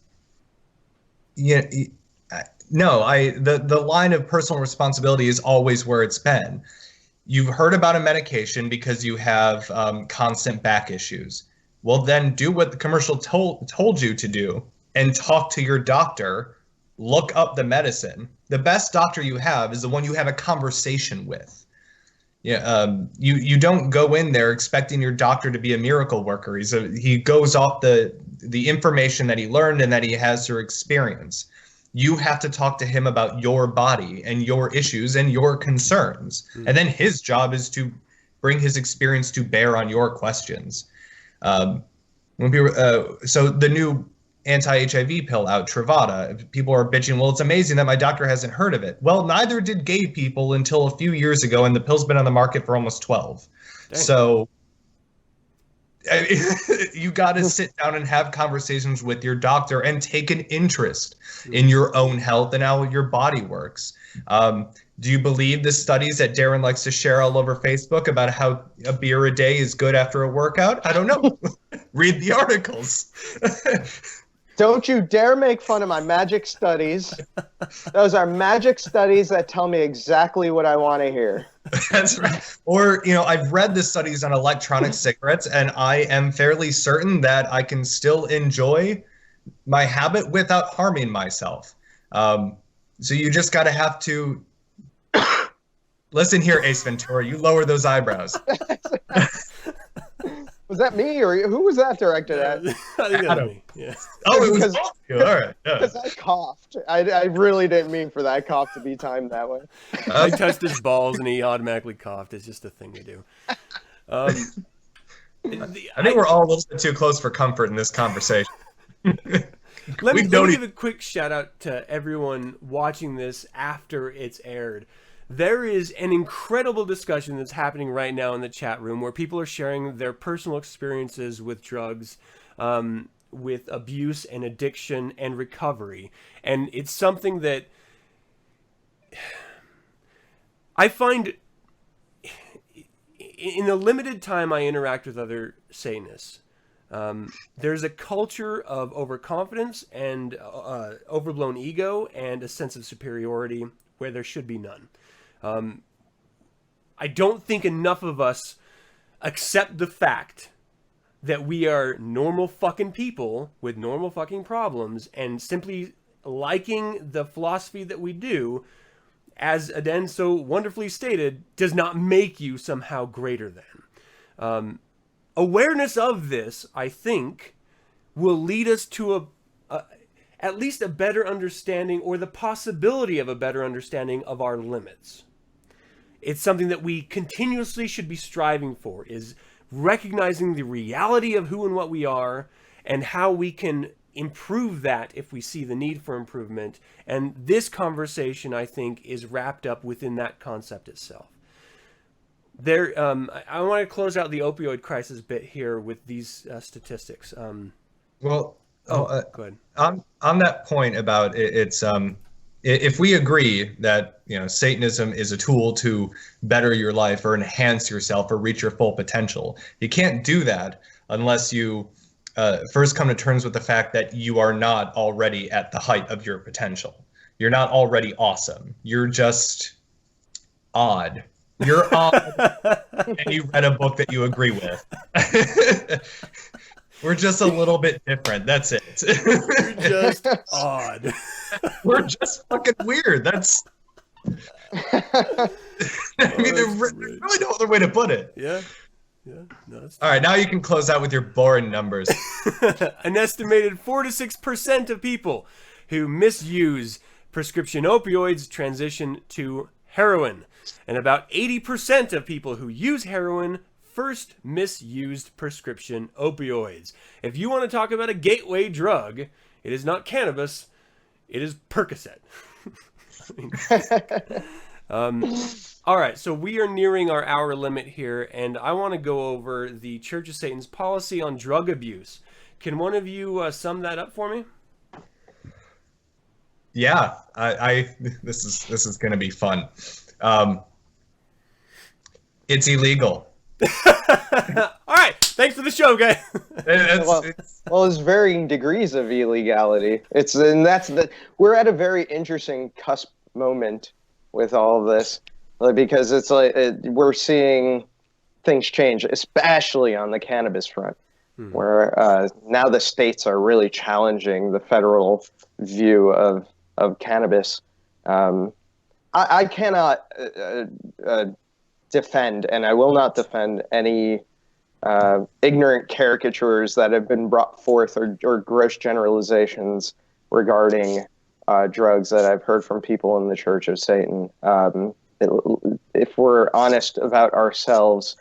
the line of personal responsibility is always where it's been. You've heard about a medication because you have constant back issues. Well, then do what the commercial told you to do and talk to your doctor. Look up the medicine. The best doctor you have is the one you have a conversation with. Yeah, you don't go in there expecting your doctor to be a miracle worker. He goes off the information that he learned and that he has through experience. You have to talk to him about your body and your issues and your concerns. And then his job is to bring his experience to bear on your questions. So the new anti-HIV pill out, Truvada, people are bitching, well, it's amazing that my doctor hasn't heard of it. Well, neither did gay people until a few years ago, and the pill's been on the market for almost 12. Dang. So you got to sit down and have conversations with your doctor and take an interest in your own health and how your body works. Do you believe the studies that Darren likes to share all over Facebook about how a beer a day is good after a workout? I don't know. Read the articles.
Don't you dare make fun of my magic studies. Those are magic studies that tell me exactly what I want to hear.
That's right. Or, you know, I've read the studies on electronic cigarettes, and I am fairly certain that I can still enjoy my habit without harming myself. So you just got to have to listen here, Ace Ventura. You lower those eyebrows.
Was that me, or who was that directed at?
I think that was me. Yeah.
Oh, it was you. All right.
Because I coughed. I really didn't mean for that cough to be timed that way.
I touched his balls and he automatically coughed. It's just a thing to do.
I think we're all a little bit too close for comfort in this conversation.
let me give a quick shout out to everyone watching this after it's aired. There is an incredible discussion that's happening right now in the chat room where people are sharing their personal experiences with drugs, with abuse and addiction and recovery. And it's something that I find, in the limited time I interact with other Satanists, there's a culture of overconfidence and overblown ego and a sense of superiority where there should be none. I don't think enough of us accept the fact that we are normal fucking people with normal fucking problems, and simply liking the philosophy that we do, as Aden so wonderfully stated, does not make you somehow greater than. Awareness of this, I think, will lead us to at least a better understanding, or the possibility of a better understanding of our limits. It's something that we continuously should be striving for, is recognizing the reality of who and what we are and how we can improve that if we see the need for improvement. And this conversation, I think, is wrapped up within that concept itself. I want to close out the opioid crisis bit here with these statistics.
Go
ahead.
On that point about it's if we agree that Satanism is a tool to better your life or enhance yourself or reach your full potential, you can't do that unless you first come to terms with the fact that you are not already at the height of your potential. You're not already awesome. You're just odd. You're odd, and you read a book that you agree with. We're just a little bit different. That's it.
We're just odd.
We're just fucking weird. That's. I mean, there's really no other way to put it.
Yeah. No, that's
all right, now you can close out with your boring numbers.
An estimated 4 to 6% of people who misuse prescription opioids transition to heroin, and about 80% of people who use heroin first misused prescription opioids. If you want to talk about a gateway drug, it is not cannabis, it is Percocet. All right, so we are nearing our hour limit here, and I want to go over the Church of Satan's policy on drug abuse. Can one of you sum that up for me?
Yeah, this is going to be fun. It's illegal.
All right, thanks for the show, guys.
Well, there's varying degrees of illegality. We're at a very interesting cusp moment with all of this, because it's like we're seeing things change, especially on the cannabis front, where now the states are really challenging the federal view of cannabis. I cannot defend, and I will not defend any ignorant caricatures that have been brought forth or gross generalizations regarding drugs that I've heard from people in the Church of Satan. If we're honest about ourselves,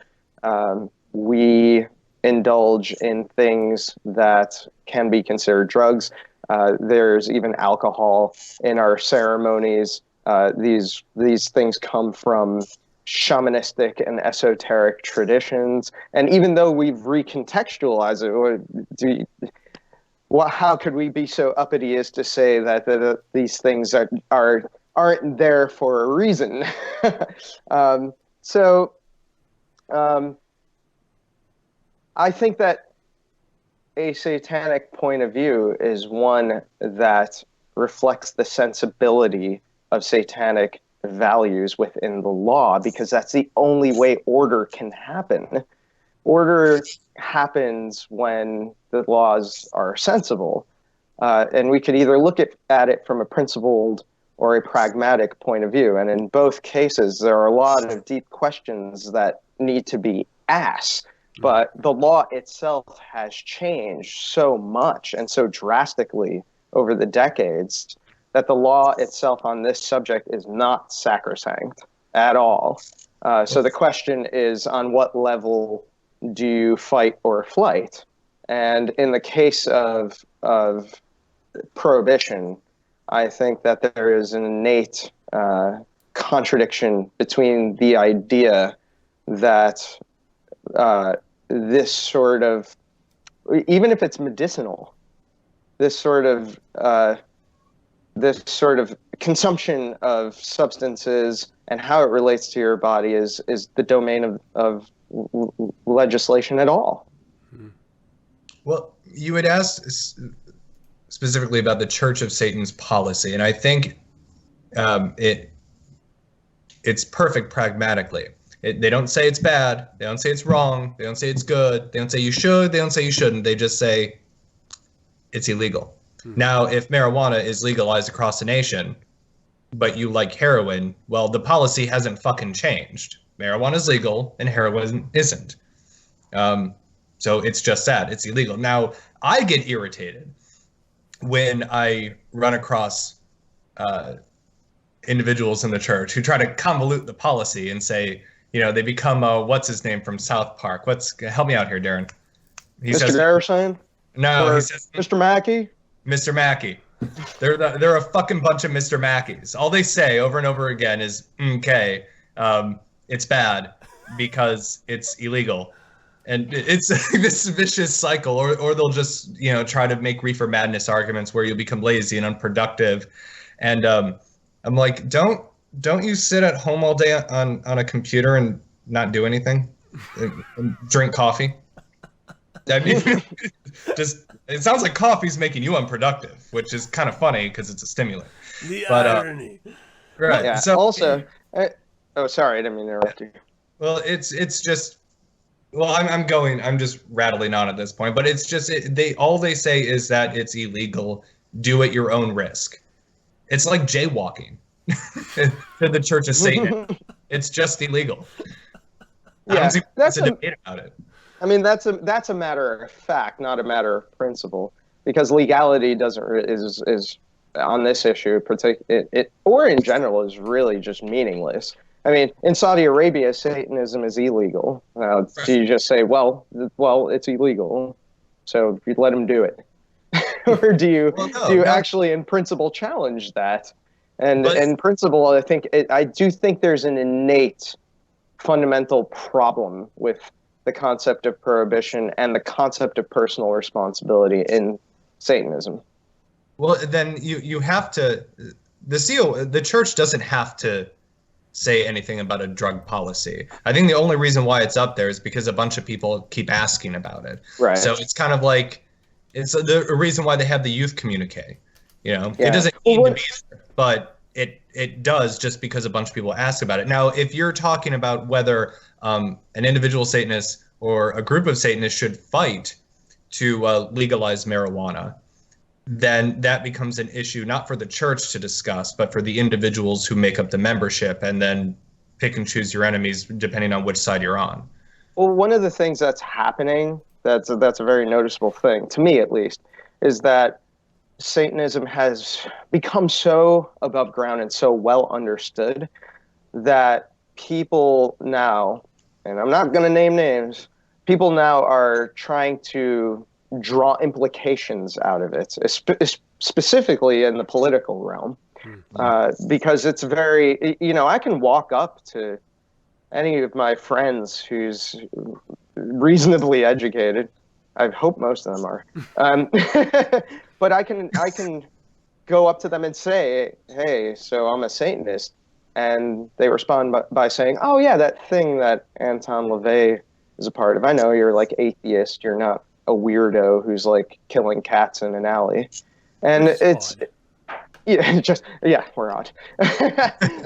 we indulge in things that can be considered drugs. There's even alcohol in our ceremonies. These things come from shamanistic and esoteric traditions, and even though we've recontextualized it, how could we be so uppity as to say that these things aren't there for a reason? I think that a satanic point of view is one that reflects the sensibility of satanic values within the law, because that's the only way order can happen. Order happens when the laws are sensible, and we could either look at it from a principled or a pragmatic point of view, and in both cases there are a lot of deep questions that need to be asked, but the law itself has changed so much and so drastically over the decades that the law itself on this subject is not sacrosanct at all. So the question is, on what level do you fight or flight? And in the case of prohibition, I think that there is an innate contradiction between the idea that this sort of, even if it's medicinal, this sort of consumption of substances and how it relates to your body is the domain of legislation at all.
Well, you had asked specifically about the Church of Satan's policy, and I think it's perfect pragmatically. They don't say it's bad. They don't say it's wrong. They don't say it's good. They don't say you should. They don't say you shouldn't. They just say it's illegal. Now, if marijuana is legalized across the nation, but you like heroin, well, the policy hasn't fucking changed. Marijuana is legal and heroin isn't. So it's just that. It's illegal. Now, I get irritated when I run across individuals in the church who try to convolute the policy and say, they become what's his name from South Park? Help me out here, Darren. He
Mr.
says,
Garrison?
no,
or
he says
Mr. Mackey?
Mr. Mackey. They're a fucking bunch of Mr. Mackeys. All they say over and over again is, okay, it's bad because it's illegal. And it's this vicious cycle, or they'll just, try to make reefer madness arguments where you'll become lazy and unproductive. And I'm like, don't you sit at home all day on a computer and not do anything? And drink coffee? I mean, it sounds like coffee's making you unproductive, which is kind of funny because it's a stimulant.
The irony.
Right.
Yeah.
So,
also, sorry, I didn't mean to interrupt you.
Well, it's just, well, I'm just rattling on at this point, but it's just, all they say is that it's illegal. Do at your own risk. It's like jaywalking to the Church of Satan. It's just illegal.
Yeah,
that's a debate about it.
I mean, that's a matter of fact, not a matter of principle, because legality is on this issue, or in general, is really just meaningless. I mean, in Saudi Arabia, Satanism is illegal. Do you just say, well, it's illegal, so you let them do it, or do you actually, in principle, challenge that? And in principle, I do think there's an innate, fundamental problem with the concept of prohibition and the concept of personal responsibility in Satanism.
Well, then you have to, the church doesn't have to say anything about a drug policy. I think the only reason why it's up there is because a bunch of people keep asking about it. Right. So it's kind of like, it's the reason why they have the youth communique. It doesn't need to be there, but it does just because a bunch of people ask about it. Now, if you're talking about whether an individual Satanist or a group of Satanists should fight to legalize marijuana, then that becomes an issue not for the church to discuss, but for the individuals who make up the membership, and then pick and choose your enemies depending on which side you're on.
Well, one of the things that's happening, that's a very noticeable thing, to me at least, is that Satanism has become so above ground and so well understood that people now, and I'm not going to name names, people now are trying to draw implications out of it, specifically in the political realm, because it's very, I can walk up to any of my friends who's reasonably educated. I hope most of them are. But I can go up to them and say, hey, so I'm a Satanist. And they respond by saying, oh, yeah, that thing that Anton LaVey is a part of. I know you're like atheist. You're not a weirdo who's like killing cats in an alley. And it's, we're odd.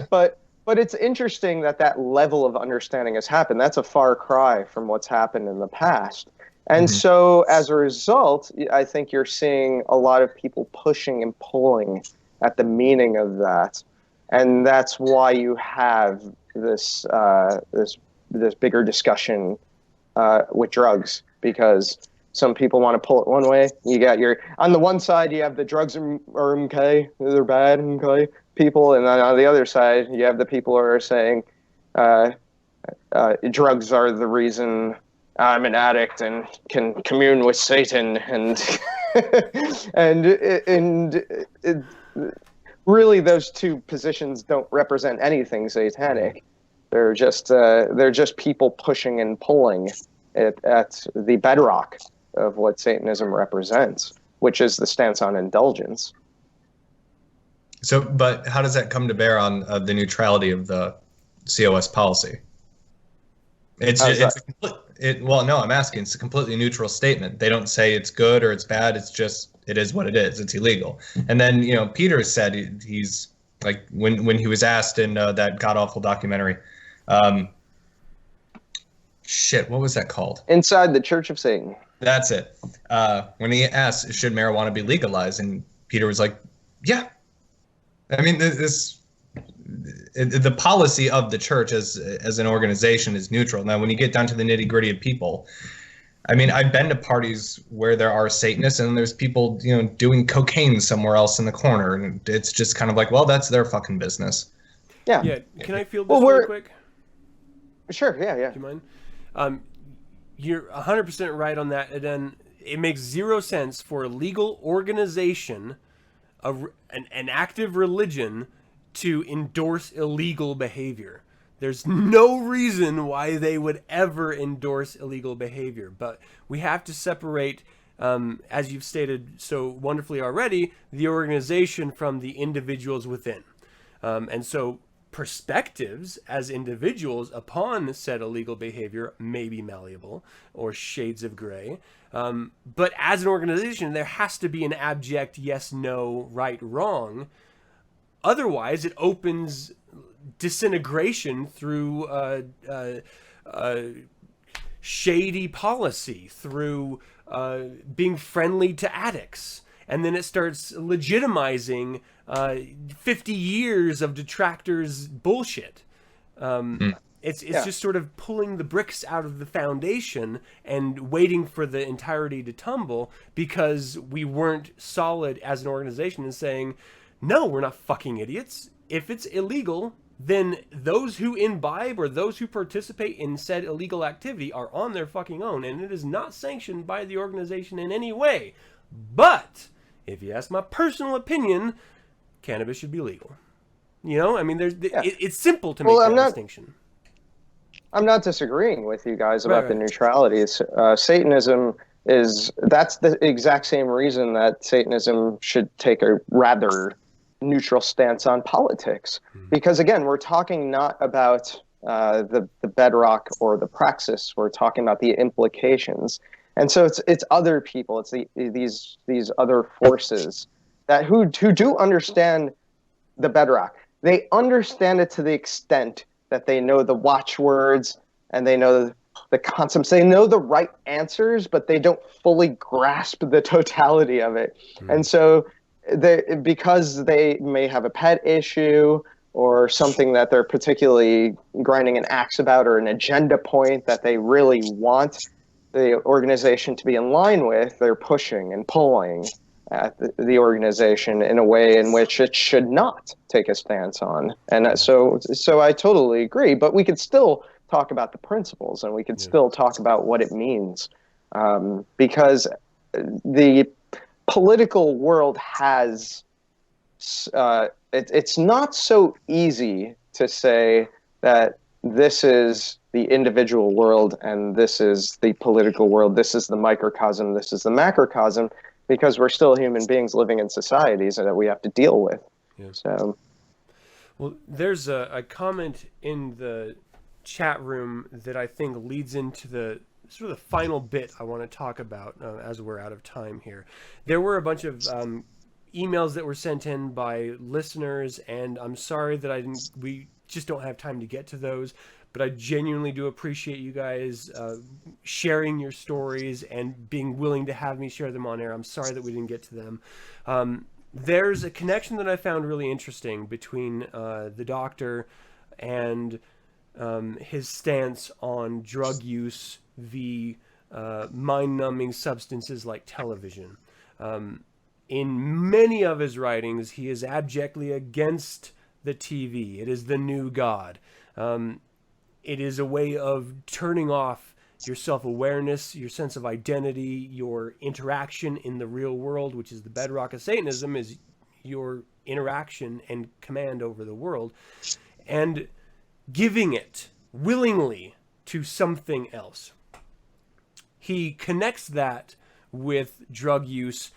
But it's interesting that level of understanding has happened. That's a far cry from what's happened in the past. And so as a result, I think you're seeing a lot of people pushing and pulling at the meaning of that. And that's why you have this bigger discussion with drugs, because some people want to pull it one way. You got on the one side, you have the drugs are okay, they're bad, okay, people. And then on the other side, you have the people who are saying drugs are the reason I'm an addict and can commune with Satan, and and really those two positions don't represent anything satanic. They're just people pushing and pulling at the bedrock of what Satanism represents, which is the stance on indulgence.
So, but how does that come to bear on the neutrality of the COS policy? Well, no, I'm asking. It's a completely neutral statement. They don't say it's good or it's bad. It's just, it is what it is. It's illegal. And then, Peter said he's like, when he was asked in that god awful documentary, what was that called?
Inside the Church of Satan.
That's it. When he asked, should marijuana be legalized? And Peter was like, yeah. I mean, the policy of the church as an organization is neutral. Now, when you get down to the nitty gritty of people, I mean, I've been to parties where there are Satanists and there's people, doing cocaine somewhere else in the corner. And it's just kind of like, well, that's their fucking business.
Yeah.
Yeah. Can I field this real quick?
Sure. Yeah.
Do you mind? You're 100% right on that. And then it makes zero sense for a legal organization, an active religion, to endorse illegal behavior. There's no reason why they would ever endorse illegal behavior. But we have to separate, as you've stated so wonderfully already, the organization from the individuals within. And so perspectives as individuals upon said illegal behavior may be malleable or shades of gray. But as an organization, there has to be an abject yes, no, right, wrong. Otherwise, it opens disintegration through shady policy, through being friendly to addicts. And then it starts legitimizing 50 years of detractors' bullshit. It's just sort of pulling the bricks out of the foundation and waiting for the entirety to tumble because we weren't solid as an organization and saying, no, we're not fucking idiots. If it's illegal, then those who imbibe or those who participate in said illegal activity are on their fucking own, and it is not sanctioned by the organization in any way. But if you ask my personal opinion, cannabis should be legal. I mean, it's simple to make that distinction.
I'm not disagreeing with you guys about the neutralities. Satanism that's the exact same reason that Satanism should take a rather neutral stance on politics. Because again, we're talking not about the bedrock or the praxis. We're talking about the implications. And so it's other people. It's these other forces who do understand the bedrock. They understand it to the extent that they know the watchwords and they know the concepts. They know the right answers, but they don't fully grasp the totality of it. And so because they may have a pet issue or something that they're particularly grinding an axe about, or an agenda point that they really want the organization to be in line with, they're pushing and pulling at the organization in a way in which it should not take a stance on. And so I totally agree, but we could still talk about the principles and we could still talk about what it means, because the political world has it's not so easy to say that this is the individual world and this is the political world, this is the microcosm, this is the macrocosm, because we're still human beings living in societies that we have to deal with. So,
well, there's a comment in the chat room that I think leads into the sort of the final bit I want to talk about as we're out of time here. There were a bunch of emails that were sent in by listeners, and I'm sorry that we just don't have time to get to those, but I genuinely do appreciate you guys sharing your stories and being willing to have me share them on air. I'm sorry that we didn't get to them. There's a connection that I found really interesting between the doctor and his stance on drug use v. mind-numbing substances like television. In many of his writings, he is abjectly against the TV. It is the new god. It is a way of turning off your self-awareness, your sense of identity, your interaction in the real world, which is the bedrock of Satanism, is your interaction and command over the world, and giving it willingly to something else. He connects that with drug use,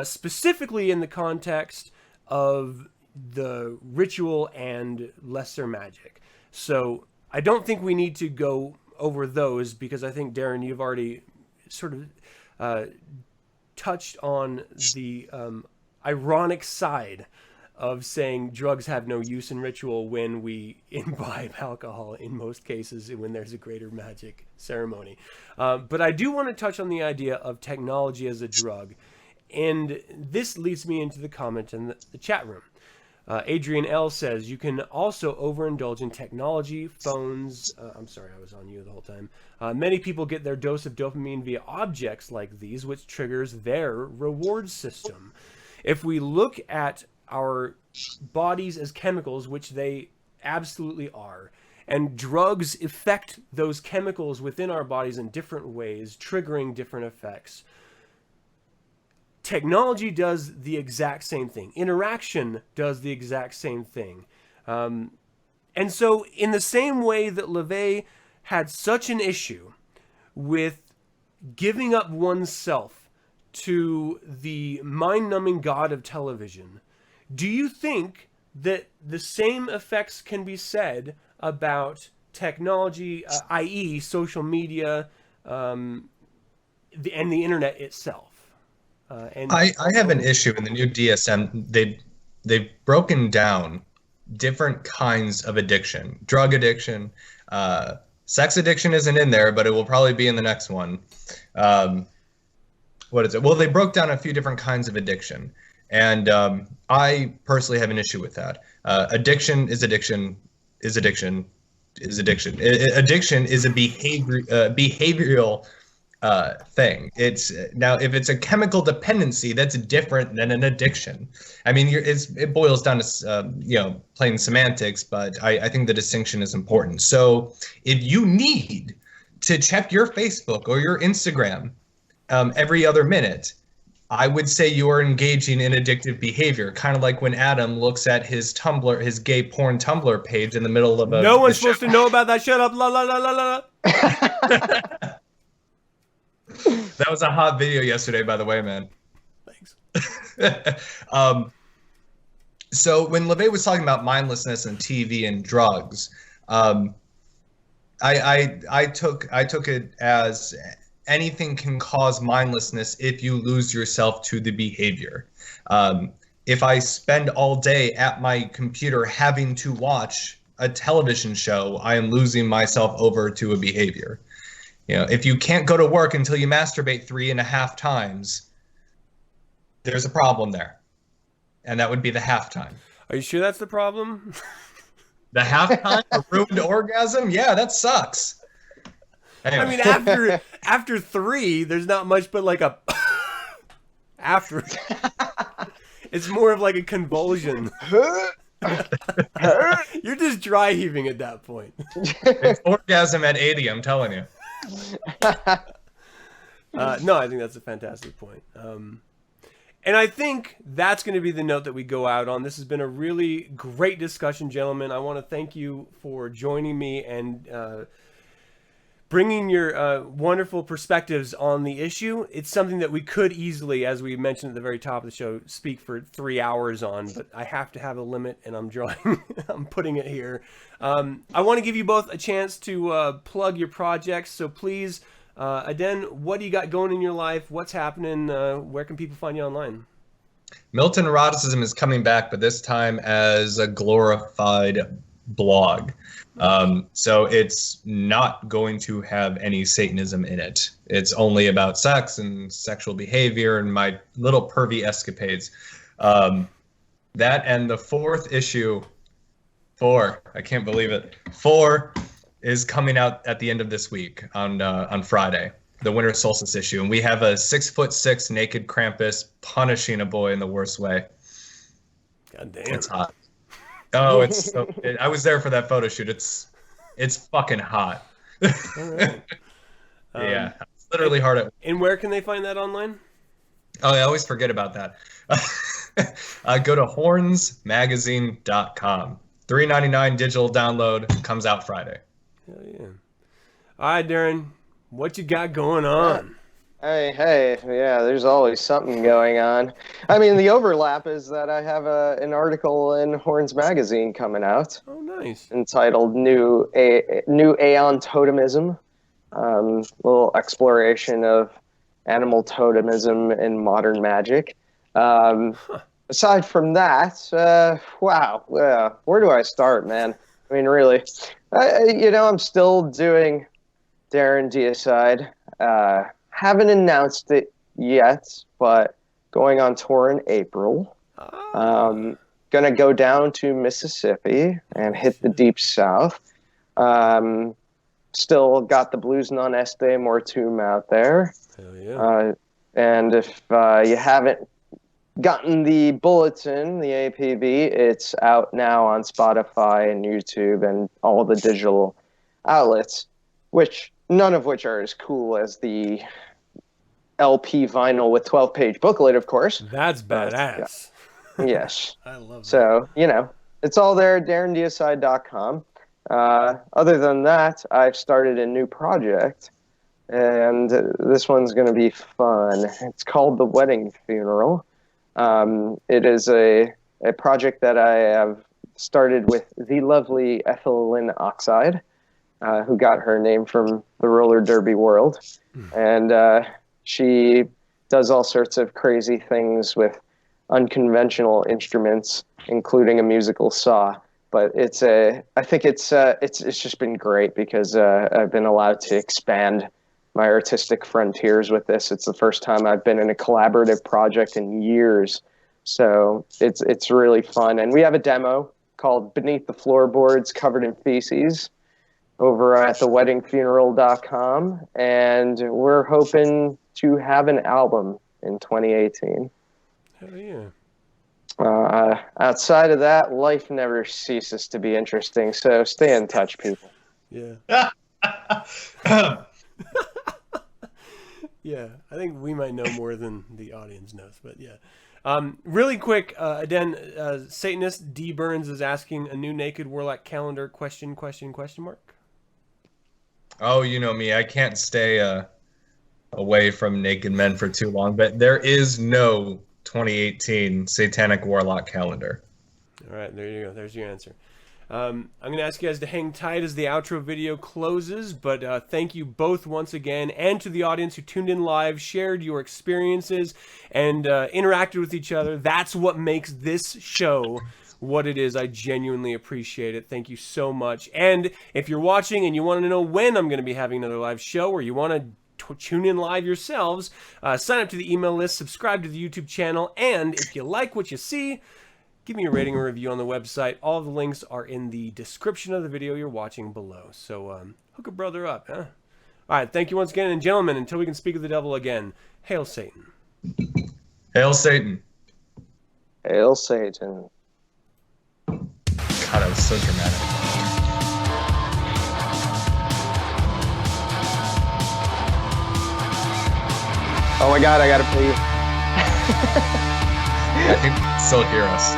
specifically in the context of the ritual and lesser magic. So I don't think we need to go over those, because I think, Darren, you've already sort of touched on the ironic side of saying drugs have no use in ritual when we imbibe alcohol in most cases, when there's a greater magic ceremony. But I do want to touch on the idea of technology as a drug. And this leads me into the comment in the chat room. Adrian L. says, you can also overindulge in technology, phones. I'm sorry, I was on you the whole time. Many people get their dose of dopamine via objects like these, which triggers their reward system. If we look at our bodies as chemicals, which they absolutely are, and drugs affect those chemicals within our bodies in different ways, triggering different effects, technology does the exact same thing. Interaction does the exact same thing. And so in the same way that LaVey had such an issue with giving up oneself to the mind-numbing god of television, do you think that the same effects can be said about technology, i.e. social media, and the internet itself?
I have an issue in the new DSM. They've broken down different kinds of addiction. Drug addiction, sex addiction isn't in there, but it will probably be in the next one. What is it? Well, they broke down a few different kinds of addiction. And I personally have an issue with that. Addiction is addiction is addiction is addiction. Addiction is a behavioral thing. It's now, if it's a chemical dependency, that's different than an addiction. I mean, it boils down to plain semantics, but I think the distinction is important. So if you need to check your Facebook or your Instagram every other minute, I would say you are engaging in addictive behavior, kind of like when Adam looks at his Tumblr, his gay porn Tumblr page in the middle of a.
No one's supposed to know about that. Shut up! La la la la la.
That was a hot video yesterday, by the way, man.
Thanks.
So when LaVey was talking about mindlessness and TV and drugs, I took it as anything can cause mindlessness if you lose yourself to the behavior. If I spend all day at my computer having to watch a television show, I am losing myself over to a behavior. If you can't go to work until you masturbate 3.5 times, there's a problem there. And that would be the halftime.
Are you sure that's the problem?
The halftime? A ruined orgasm? Yeah, that sucks. Anyway.
I mean, after 3, there's not much but like a after. It's more of like a convulsion. You're just dry heaving at that point.
It's orgasm at 80, I'm telling you.
No, I think that's a fantastic point. And I think that's going to be the note that we go out on. This has been a really great discussion, gentlemen. I want to thank you for joining me and bringing your wonderful perspectives on the issue. It's something that we could easily, as we mentioned at the very top of the show, speak for 3 hours on, but I have to have a limit, and I'm putting it here. I want to give you both a chance to plug your projects, so please, Aden, what do you got going in your life? What's happening? Where can people find you online?
Militant Eroticism is coming back, but this time as a glorified blog. So it's not going to have any Satanism in it. It's only about sex and sexual behavior and my little pervy escapades. That and the 4th issue, 4, I can't believe it, 4 is coming out at the end of this week on Friday, the winter solstice issue. And we have a 6'6" naked Krampus punishing a boy in the worst way.
God damn.
It's hot. Oh, it's so, I was there for that photo shoot. It's fucking hot.
All right.
Yeah, it's literally hard at.
And where can they find that online?
Oh, I always forget about that. Go to hornsmagazine.com. $3.99 digital download, comes out Friday.
Hell yeah. All right, Darren, what you got going on?
Hey, yeah, there's always something going on. I mean, the overlap is that I have an article in Horns Magazine coming out.
Oh, nice.
Entitled New Aeon Totemism. Little exploration of animal totemism in modern magic. Aside from that, wow, where do I start, man? I mean, really, I'm still doing Darren Deicide. Haven't announced it yet, but going on tour in April. Gonna go down to Mississippi and hit the Deep South. Still got the Blues Non Este Mortum out there.
Hell yeah.
And if you haven't gotten the bulletin, the APB, it's out now on Spotify and YouTube and all the digital outlets, none of which are as cool as the LP vinyl with 12-page booklet, of course.
That's badass.
Yes.
I love that.
So, it's all there at DarrenDeicide.com. Other than that, I've started a new project, and this one's going to be fun. It's called The Wedding Funeral. It is a project that I have started with the lovely Ethylene Oxide, who got her name from the roller derby world. And she does all sorts of crazy things with unconventional instruments, including a musical saw. But I think it's just been great because I've been allowed to expand my artistic frontiers with this. It's the first time I've been in a collaborative project in years. So it's really fun. And we have a demo called Beneath the Floorboards Covered in Feces over at theweddingfuneral.com. And we're hoping to have an album in 2018.
Hell yeah.
Outside of that, life never ceases to be interesting. So stay in touch, people.
Yeah. Yeah, I think we might know more than the audience knows, but yeah. Really quick, Aden, Satanist D. Burns is asking a new Naked Warlock calendar, question mark?
Oh, you know me. I can't stay away from naked men for too long, but there is no 2018 Satanic Warlock calendar.
All right, there you go. There's your answer. I'm going to ask you guys to hang tight as the outro video closes, but thank you both once again, and to the audience who tuned in live, shared your experiences, and interacted with each other. That's what makes this show what it is. I genuinely appreciate it. Thank you so much. And if you're watching and you want to know when I'm going to be having another live show, or you want to tune in live yourselves, sign up to the email list, subscribe to the YouTube channel, and if you like what you see, give me a rating or review on the website. All of the links are in the description of the video you're watching below. So hook a brother up, huh? All right, thank you once again, and gentlemen, until we can speak of the devil again, hail Satan.
Hail Satan.
Hail Satan.
God, that was so dramatic.
Oh my God, I gotta pee.
I think you can still hear us.